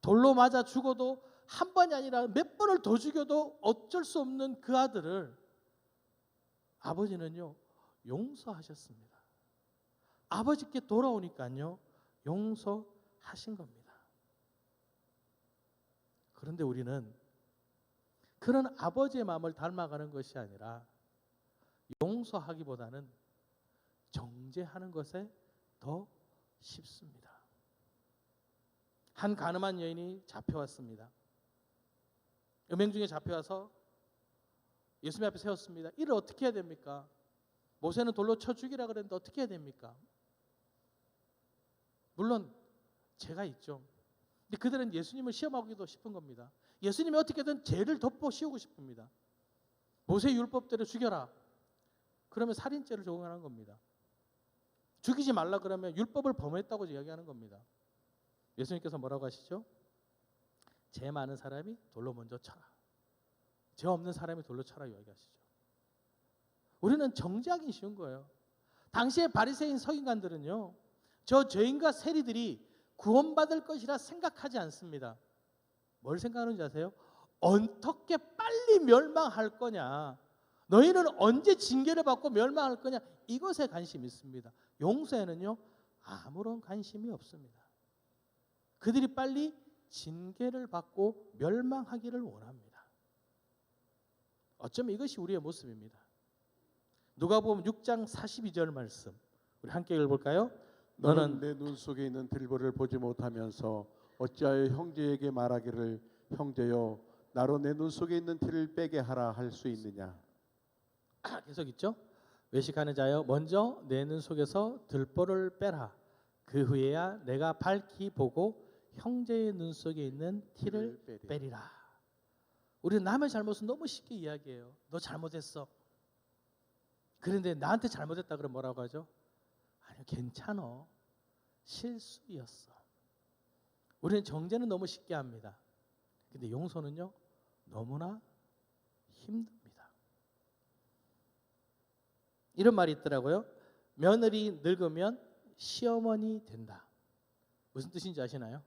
돌로 맞아 죽어도 한 번이 아니라 몇 번을 더 죽여도 어쩔 수 없는 그 아들을 아버지는요, 용서하셨습니다. 아버지께 돌아오니까요, 용서하신 겁니다. 그런데 우리는 그런 아버지의 마음을 닮아가는 것이 아니라 용서하기보다는 정죄하는 것에 더 쉽습니다. 한 가늠한 여인이 잡혀왔습니다. 음행 중에 잡혀와서 예수님 앞에 세웠습니다. 이를 어떻게 해야 됩니까? 모세는 돌로 쳐 죽이라 그랬는데 어떻게 해야 됩니까? 물론 죄가 있죠. 근데 그들은 예수님을 시험하기도 싶은 겁니다. 예수님이 어떻게든 죄를 덮어 씌우고 싶습니다. 모세 율법대로 죽여라. 그러면 살인죄를 적용하는 겁니다. 죽이지 말라 그러면 율법을 범했다고 이야기하는 겁니다. 예수님께서 뭐라고 하시죠? 죄 많은 사람이 돌로 먼저 쳐라. 죄 없는 사람이 돌로 쳐라 이야기하시죠. 우리는 정죄하기 쉬운 거예요. 당시에 바리새인 서기관들은요, 저 죄인과 세리들이 구원받을 것이라 생각하지 않습니다. 뭘 생각하는지 아세요? 어떻게 빨리 멸망할 거냐, 너희는 언제 징계를 받고 멸망할 거냐, 이것에 관심이 있습니다. 용서에는요 아무런 관심이 없습니다. 그들이 빨리 징계를 받고 멸망하기를 원합니다. 어쩌면 이것이 우리의 모습입니다. 누가복음 6장 42절 말씀 우리 함께 읽어볼까요? 너는 내 눈 속에 있는 들보를 보지 못하면서 어찌하여 형제에게 말하기를 형제여 나로 내 눈 속에 있는 티를 빼게 하라 할 수 있느냐. 계속 있죠. 외식하는 자여 먼저 내 눈 속에서 들보를 빼라. 그 후에야 내가 밝히 보고 형제의 눈 속에 있는 티를 빼리라. 우리는 남의 잘못은 너무 쉽게 이야기해요. 너 잘못했어. 그런데 나한테 잘못했다 그러면 뭐라고 하죠? 아니요, 괜찮아. 실수였어. 우리는 정죄는 너무 쉽게 합니다. 근데 용서는요 너무나 힘듭니다. 이런 말이 있더라고요. 며느리 늙으면 시어머니 된다. 무슨 뜻인지 아시나요?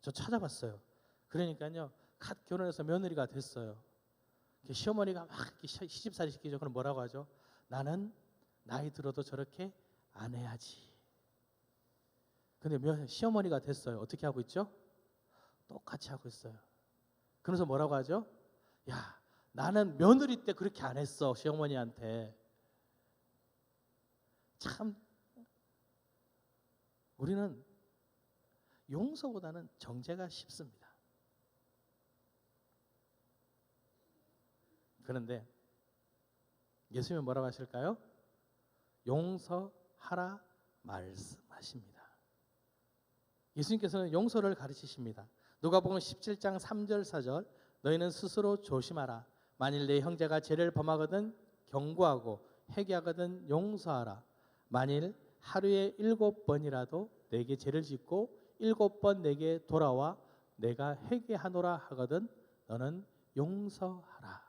저 찾아봤어요. 그러니까요 갓 결혼해서 며느리가 됐어요. 시어머니가 막 시집살이 시키죠. 그럼 뭐라고 하죠? 나는 나이 들어도 저렇게 안 해야지. 근데 시어머니가 됐어요. 어떻게 하고 있죠? 똑같이 하고 있어요. 그래서 뭐라고 하죠? 야, 나는 며느리 때 그렇게 안 했어. 시어머니한테. 참 우리는 용서보다는 정죄가 쉽습니다. 그런데 예수님은 뭐라고 하실까요? 용서하라 말씀하십니다. 예수님께서는 용서를 가르치십니다. 누가복음 17장 3절 4절 너희는 스스로 조심하라. 만일 내 형제가 죄를 범하거든 경고하고 회개하거든 용서하라. 만일 하루에 7번이라도 내게 죄를 짓고 7번 내게 돌아와 내가 회개하노라 하거든 너는 용서하라.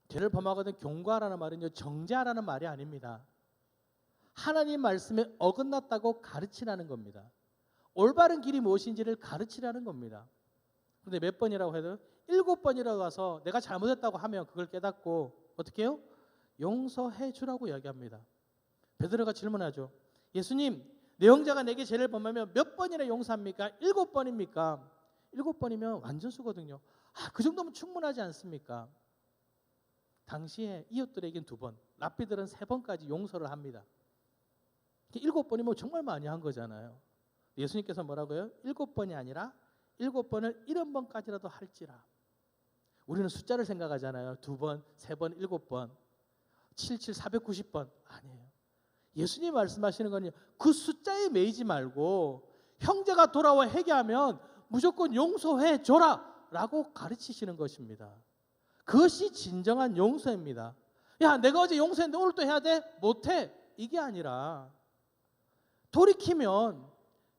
죄를 범하거든 경고하라는 말은요 정죄하라는 말이 아닙니다. 하나님 말씀에 어긋났다고 가르치라는 겁니다. 올바른 길이 무엇인지를 가르치라는 겁니다. 그런데 몇 번이라고 해도 7번이라고 와서 내가 잘못했다고 하면 그걸 깨닫고 어떻게 해요? 용서해 주라고 이야기합니다. 베드로가 질문하죠. 예수님, 내 형제가 내게 죄를 범하면 몇 번이나 용서합니까? 7번입니까? 7번이면 완전수거든요. 그 정도면 충분하지 않습니까? 당시에 이웃들에겐 2번, 랍비들은 3번까지 용서를 합니다. 7번이면 정말 많이 한 거잖아요. 예수님께서 뭐라고요? 7번이 아니라 7번을 70번까지라도 할지라. 우리는 숫자를 생각하잖아요. 2번, 3번, 7번, 77, 490번 아니에요. 예수님 말씀하시는 거는 그 숫자에 매이지 말고 형제가 돌아와 회개하면 무조건 용서해 줘라 라고 가르치시는 것입니다. 그것이 진정한 용서입니다. 야, 내가 어제 용서했는데 오늘 또 해야 돼? 못해. 이게 아니라 돌이키면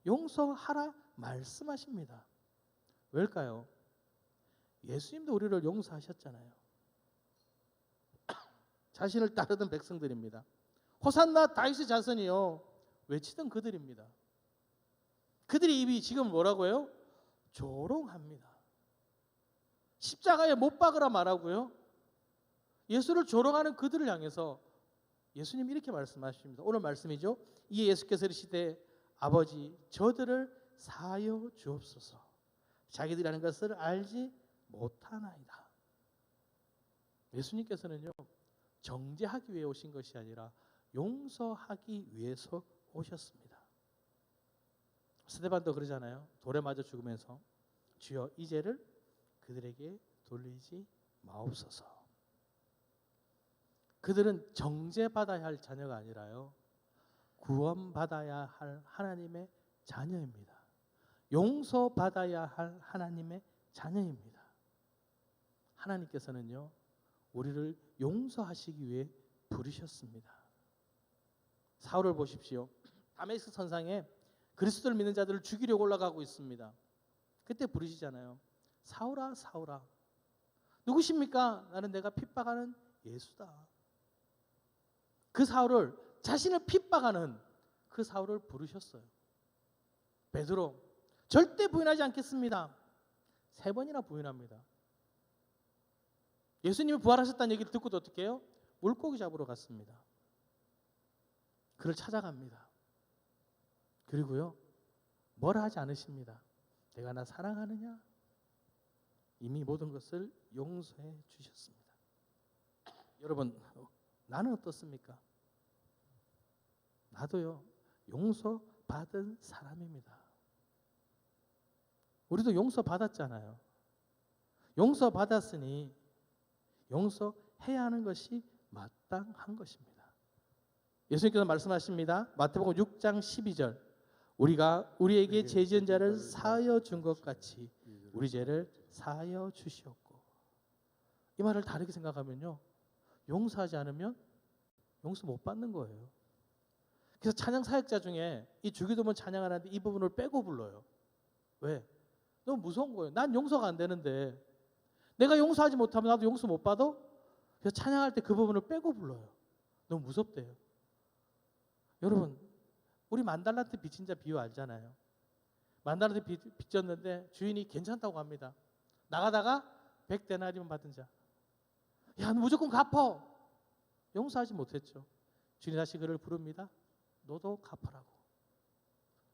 용서하라 말씀하십니다. 왜일까요? 예수님도 우리를 용서하셨잖아요. 자신을 따르던 백성들입니다. 호산나 다윗의 자손이요 외치던 그들입니다. 그들의 입이 지금 뭐라고요? 조롱합니다. 십자가에 못 박으라 말하고요. 예수를 조롱하는 그들을 향해서 예수님이 이렇게 말씀하십니다. 오늘 말씀이죠. 이에 예수께서 이르시되 아버지 저들을 사하여 주옵소서. 자기들이 하는 것을 알지 못하나이다. 예수님께서는요 정죄하기 위해 오신 것이 아니라 용서하기 위해서 오셨습니다. 스데반도 그러잖아요. 돌에 맞아 죽으면서 주여 이 죄를 그들에게 돌리지 마옵소서. 그들은 정죄받아야 할 자녀가 아니라요 구원받아야 할 하나님의 자녀입니다. 용서받아야 할 하나님의 자녀입니다. 하나님께서는요, 우리를 용서하시기 위해 부르셨습니다. 사울을 보십시오. 다메섹 선상에 그리스도를 믿는 자들을 죽이려고 올라가고 있습니다. 그때 부르시잖아요. 사울아, 사울아, 누구십니까? 나는 내가 핍박하는 예수다. 그 사울을, 자신을 핍박하는 그 사울을 부르셨어요. 베드로, 절대 부인하지 않겠습니다. 3번이나 부인합니다. 예수님이 부활하셨다는 얘기를 듣고도 어떻게 해요? 물고기 잡으러 갔습니다. 그를 찾아갑니다. 그리고요, 뭐라 하지 않으십니다. 내가 나 사랑하느냐? 이미 모든 것을 용서해 주셨습니다. 여러분, 나는 어떻습니까? 나도요, 용서받은 사람입니다. 우리도 용서받았잖아요. 용서받았으니 용서해야 하는 것이 마땅한 것입니다. 예수님께서 말씀하십니다. 마태복음 6장 12절, 우리가 우리에게 죄 지은 자를 사하여 준 것 같이 우리 죄를 사하여 주시옵고. 이 말을 다르게 생각하면요, 용서하지 않으면 용서 못 받는 거예요. 그래서 찬양 사역자 중에 이 주기도문 찬양하는데 이 부분을 빼고 불러요. 왜? 너무 무서운 거예요. 난 용서가 안 되는데, 내가 용서하지 못하면 나도 용서 못 받아? 그래서 찬양할 때 그 부분을 빼고 불러요. 너무 무섭대요. 여러분, 우리 만달란트 빚진 자 비유 알잖아요. 만달란트 빚졌는데 주인이 괜찮다고 합니다. 나가다가 100데나리온 받은 자, 야, 너 무조건 갚어. 용서하지 못했죠. 주인이 다시 그를 부릅니다. 너도 갚으라고.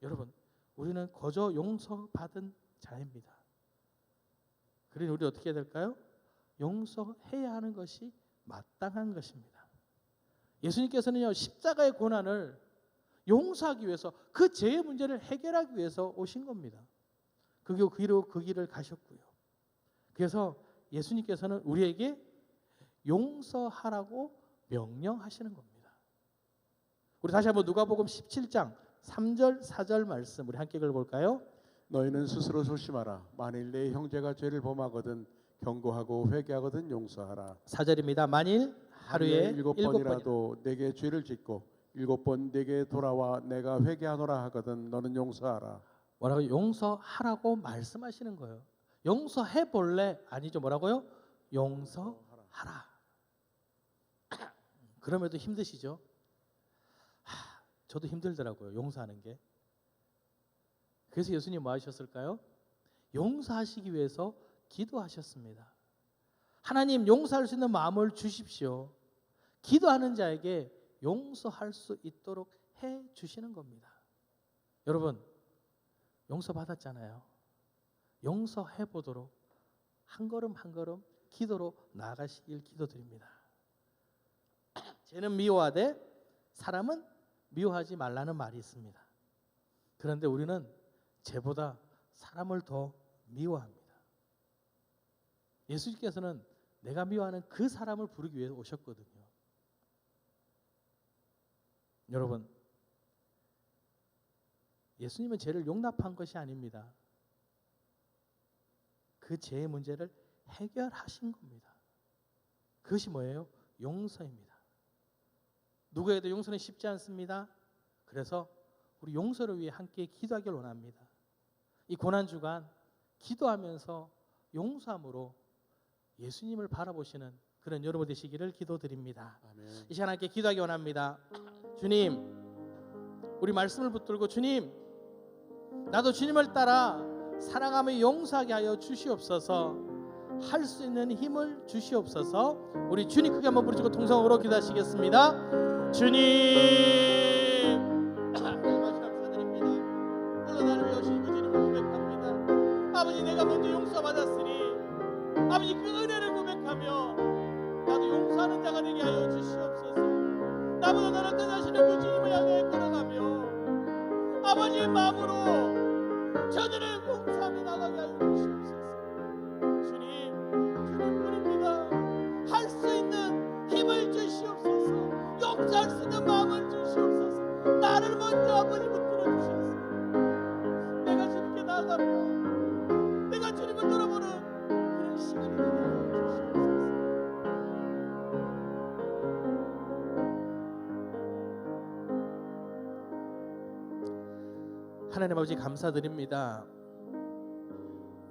여러분, 우리는 거저 용서받은 자입니다. 그러니 우리 어떻게 해야 될까요? 용서해야 하는 것이 마땅한 것입니다. 예수님께서는요, 십자가의 고난을 용서하기 위해서, 그 죄의 문제를 해결하기 위해서 오신 겁니다. 그리고 그 길을 가셨고요. 그래서 예수님께서는 우리에게 용서하라고 명령하시는 겁니다. 우리 다시 한번 누가복음 17장 3절 4절 말씀 우리 함께 읽어볼까요? 너희는 스스로 조심하라. 만일 내 형제가 죄를 범하거든 경고하고 회개하거든 용서하라. 4절입니다. 만일 하루에 7번이라도 내게 죄를 짓고 7번 내게 돌아와 내가 회개하노라 하거든 너는 용서하라. 뭐라고? 용서하라고 말씀하시는 거예요. 용서해 볼래? 아니죠. 뭐라고요? 용서하라. 그럼에도 힘드시죠? 저도 힘들더라고요, 용서하는 게. 그래서 예수님 뭐 하셨을까요? 용서하시기 위해서 기도하셨습니다. 하나님, 용서할 수 있는 마음을 주십시오. 기도하는 자에게 용서할 수 있도록 해 주시는 겁니다. 여러분, 용서받았잖아요. 용서해 보도록 한 걸음 한 걸음 기도로 나아가시길 기도드립니다. 죄는 미워하되 사람은 미워하지 말라는 말이 있습니다. 그런데 우리는 죄보다 사람을 더 미워합니다. 예수님께서는 내가 미워하는 그 사람을 부르기 위해 오셨거든요. 여러분, 예수님은 죄를 용납한 것이 아닙니다. 그 죄의 문제를 해결하신 겁니다. 그것이 뭐예요? 용서입니다. 누구에도 용서는 쉽지 않습니다. 그래서 우리 용서를 위해 함께 기도하길 원합니다. 이 고난주간 기도하면서 용서함으로 예수님을 바라보시는 그런 여러분 되시기를 기도드립니다. 아멘. 이 시간 함께 기도하기 원합니다. 주님, 우리 말씀을 붙들고 주님, 나도 주님을 따라 사랑하며 용서하게 하여 주시옵소서. 할 수 있는 힘을 주시옵소서. 우리 주님 크게 한번 부르시고 통성으로 기도하시겠습니다. 주님, 감사드립니다. 오늘 나를 위하시고 주님을 고백합니다. 아버지, 내가 먼저 용서받았으니 아버지 그 은혜를 고백하며 나도 용서하는 자가 되게 하여 주시옵소서. 나보다 나를 떠나시는 그 주님을 향해 걸어가며 아버지의 마음으로 저들을 용서하며 나가게 하여 주시옵소서. 주님뿐입니다. 할 수 있는 힘을 주시옵소서. 용서할 수 있는 마음을 주시옵소서. 나를 돌아가며 내가 주님을 돌아보는 그런 시간이 되게 하여 주시옵소서. 하나님 아버지 감사드립니다.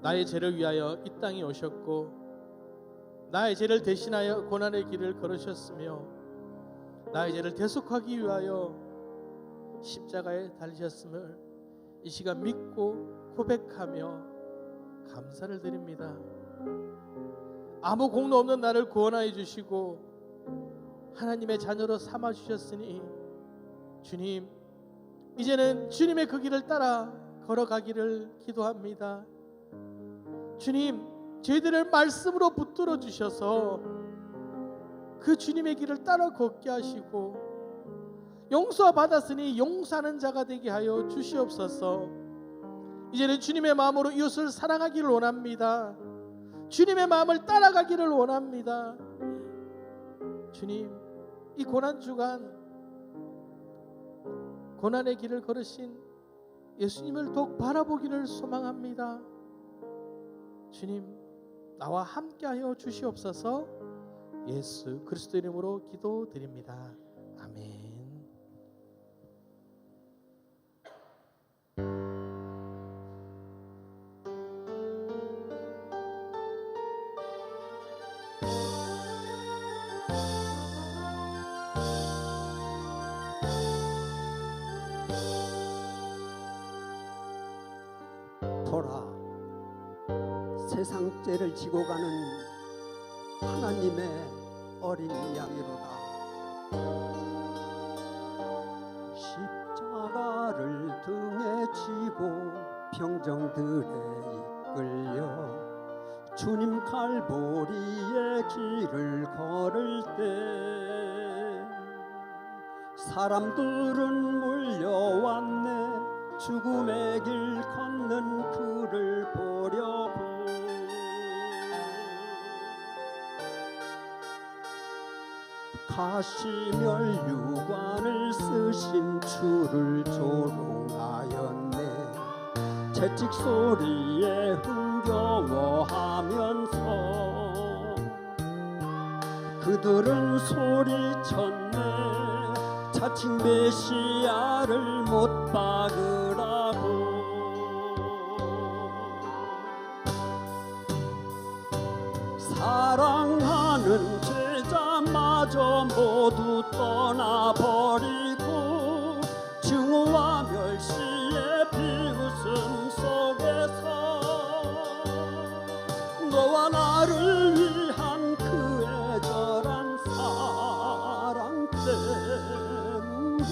나의 죄를 위하여 이 땅에 오셨고 나의 죄를 대신하여 고난의 길을 걸으셨으며 나의 죄를 대속하기 위하여 십자가에 달리셨음을 이 시간 믿고 고백하며 감사를 드립니다. 아무 공로 없는 나를 구원하여 주시고 하나님의 자녀로 삼아 주셨으니 주님, 이제는 주님의 그 길을 따라 걸어가기를 기도합니다. 주님, 저희들을 말씀으로 붙들어 주셔서 그 주님의 길을 따라 걷게 하시고 용서 받았으니 용서하는 자가 되게 하여 주시옵소서. 이제는 주님의 마음으로 이웃을 사랑하기를 원합니다. 주님의 마음을 따라가기를 원합니다. 주님, 이 고난주간 고난의 길을 걸으신 예수님을 더욱 바라보기를 소망합니다. 주님, 나와 함께하여 주시옵소서. 예수 그리스도 이름으로 기도드립니다. 아멘. 보라, 세상 죄를 지고 가는 하나님의 어린 양이로다. 십자가를 등에 지고 평정들에 이끌려 주님 갈보리의 길을 걸을 때 사람들은 몰려왔네. 죽음의 길 걷는 그를 보려고. 가시면류관을 쓰신 주를 조롱하였네. 채찍 소리에 흥겨워하면서 그들은 소리쳤네. 자칭 메시아를 못 박으라고. 사랑하는 제자마저 모두 떠나버리고 증오와 멸시의 비웃음 속에서 너와 나를 위한 그 애절한 사랑 때문에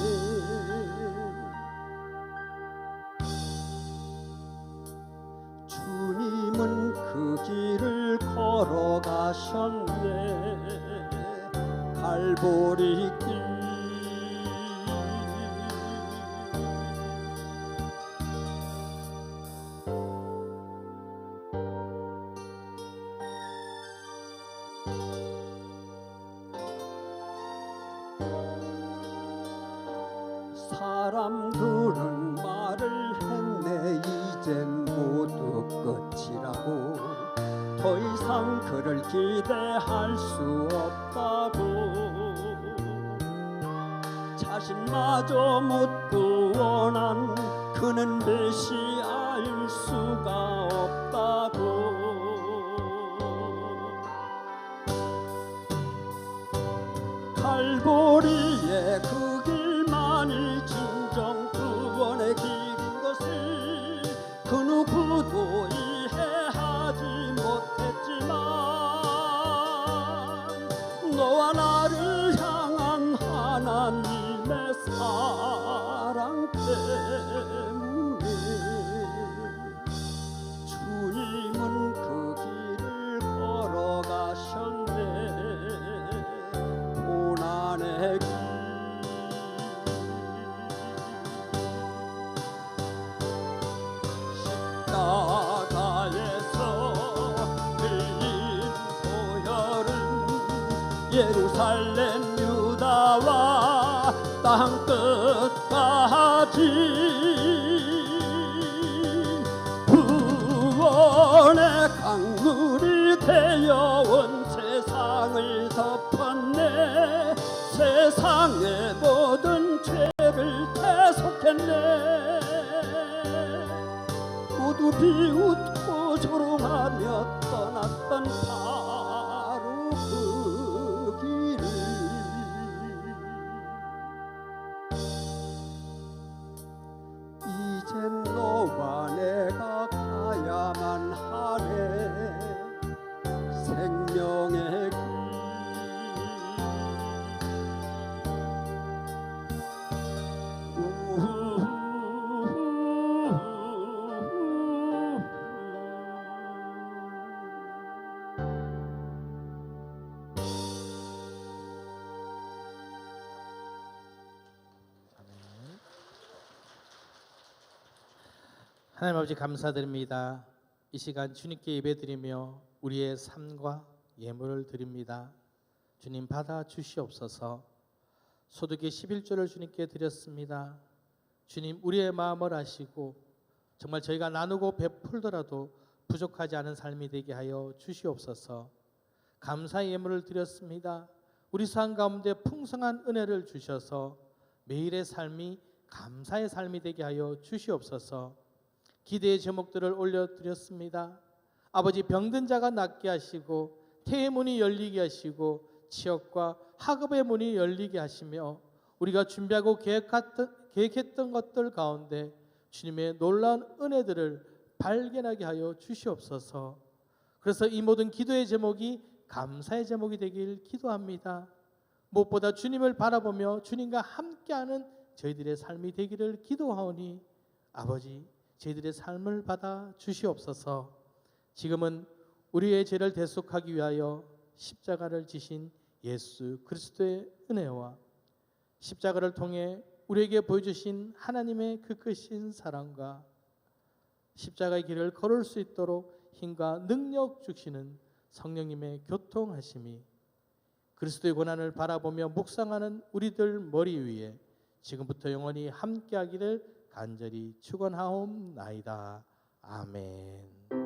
주님은 그 길을 걸어가셨네. 갈보리 길. 사람들은 말을 했네. 이젠 모두 끝이라고. 더 이상 그를 기대할 수 없다고. 자신마저 못 구원한 그는 메시아일 수가 없다고. 갈보리의 그 길만이 진정 구원의 길인 것을 그 누구도 이해하지 못했지만 너와 나를 향한 하나님의 사랑 때문에 주님은 그 길을 걸어가셨네. 고난의 길. 십자가에서 흘린 보혈은 예루살렘 유다와 땅끝까지 세상의 모든 죄를 대속했네. 모두 비웃고 조롱하며 떠났던 바로 그 길을 이젠 너와 내가 가야만 하네. 생명의 길 하나님 아버지 감사드립니다. 이 시간 주님께 예배드리며 우리의 삶과 예물을 드립니다. 주님 받아 주시옵소서. 소득의 11조를 주님께 드렸습니다. 주님 우리의 마음을 아시고 정말 저희가 나누고 베풀더라도 부족하지 않은 삶이 되게 하여 주시옵소서. 감사의 예물을 드렸습니다. 우리 삶 가운데 풍성한 은혜를 주셔서 매일의 삶이 감사의 삶이 되게 하여 주시옵소서. 기대의 제목들을 올려드렸습니다. 아버지 병든 자가 낫게 하시고 태의 문이 열리게 하시고 취업과 학업의 문이 열리게 하시며 우리가 준비하고 계획했던 것들 가운데 주님의 놀라운 은혜들을 발견하게 하여 주시옵소서. 그래서 이 모든 기도의 제목이 감사의 제목이 되길 기도합니다. 무엇보다 주님을 바라보며 주님과 함께하는 저희들의 삶이 되기를 기도하오니 아버지 저희들의 삶을 받아 주시옵소서. 지금은 우리의 죄를 대속하기 위하여 십자가를 지신 예수 그리스도의 은혜와 십자가를 통해 우리에게 보여주신 하나님의 그 크신 사랑과 십자가의 길을 걸을 수 있도록 힘과 능력 주시는 성령님의 교통하심이 그리스도의 고난을 바라보며 묵상하는 우리들 머리 위에 지금부터 영원히 함께하기를 간절히 축원하옵나이다. 아멘.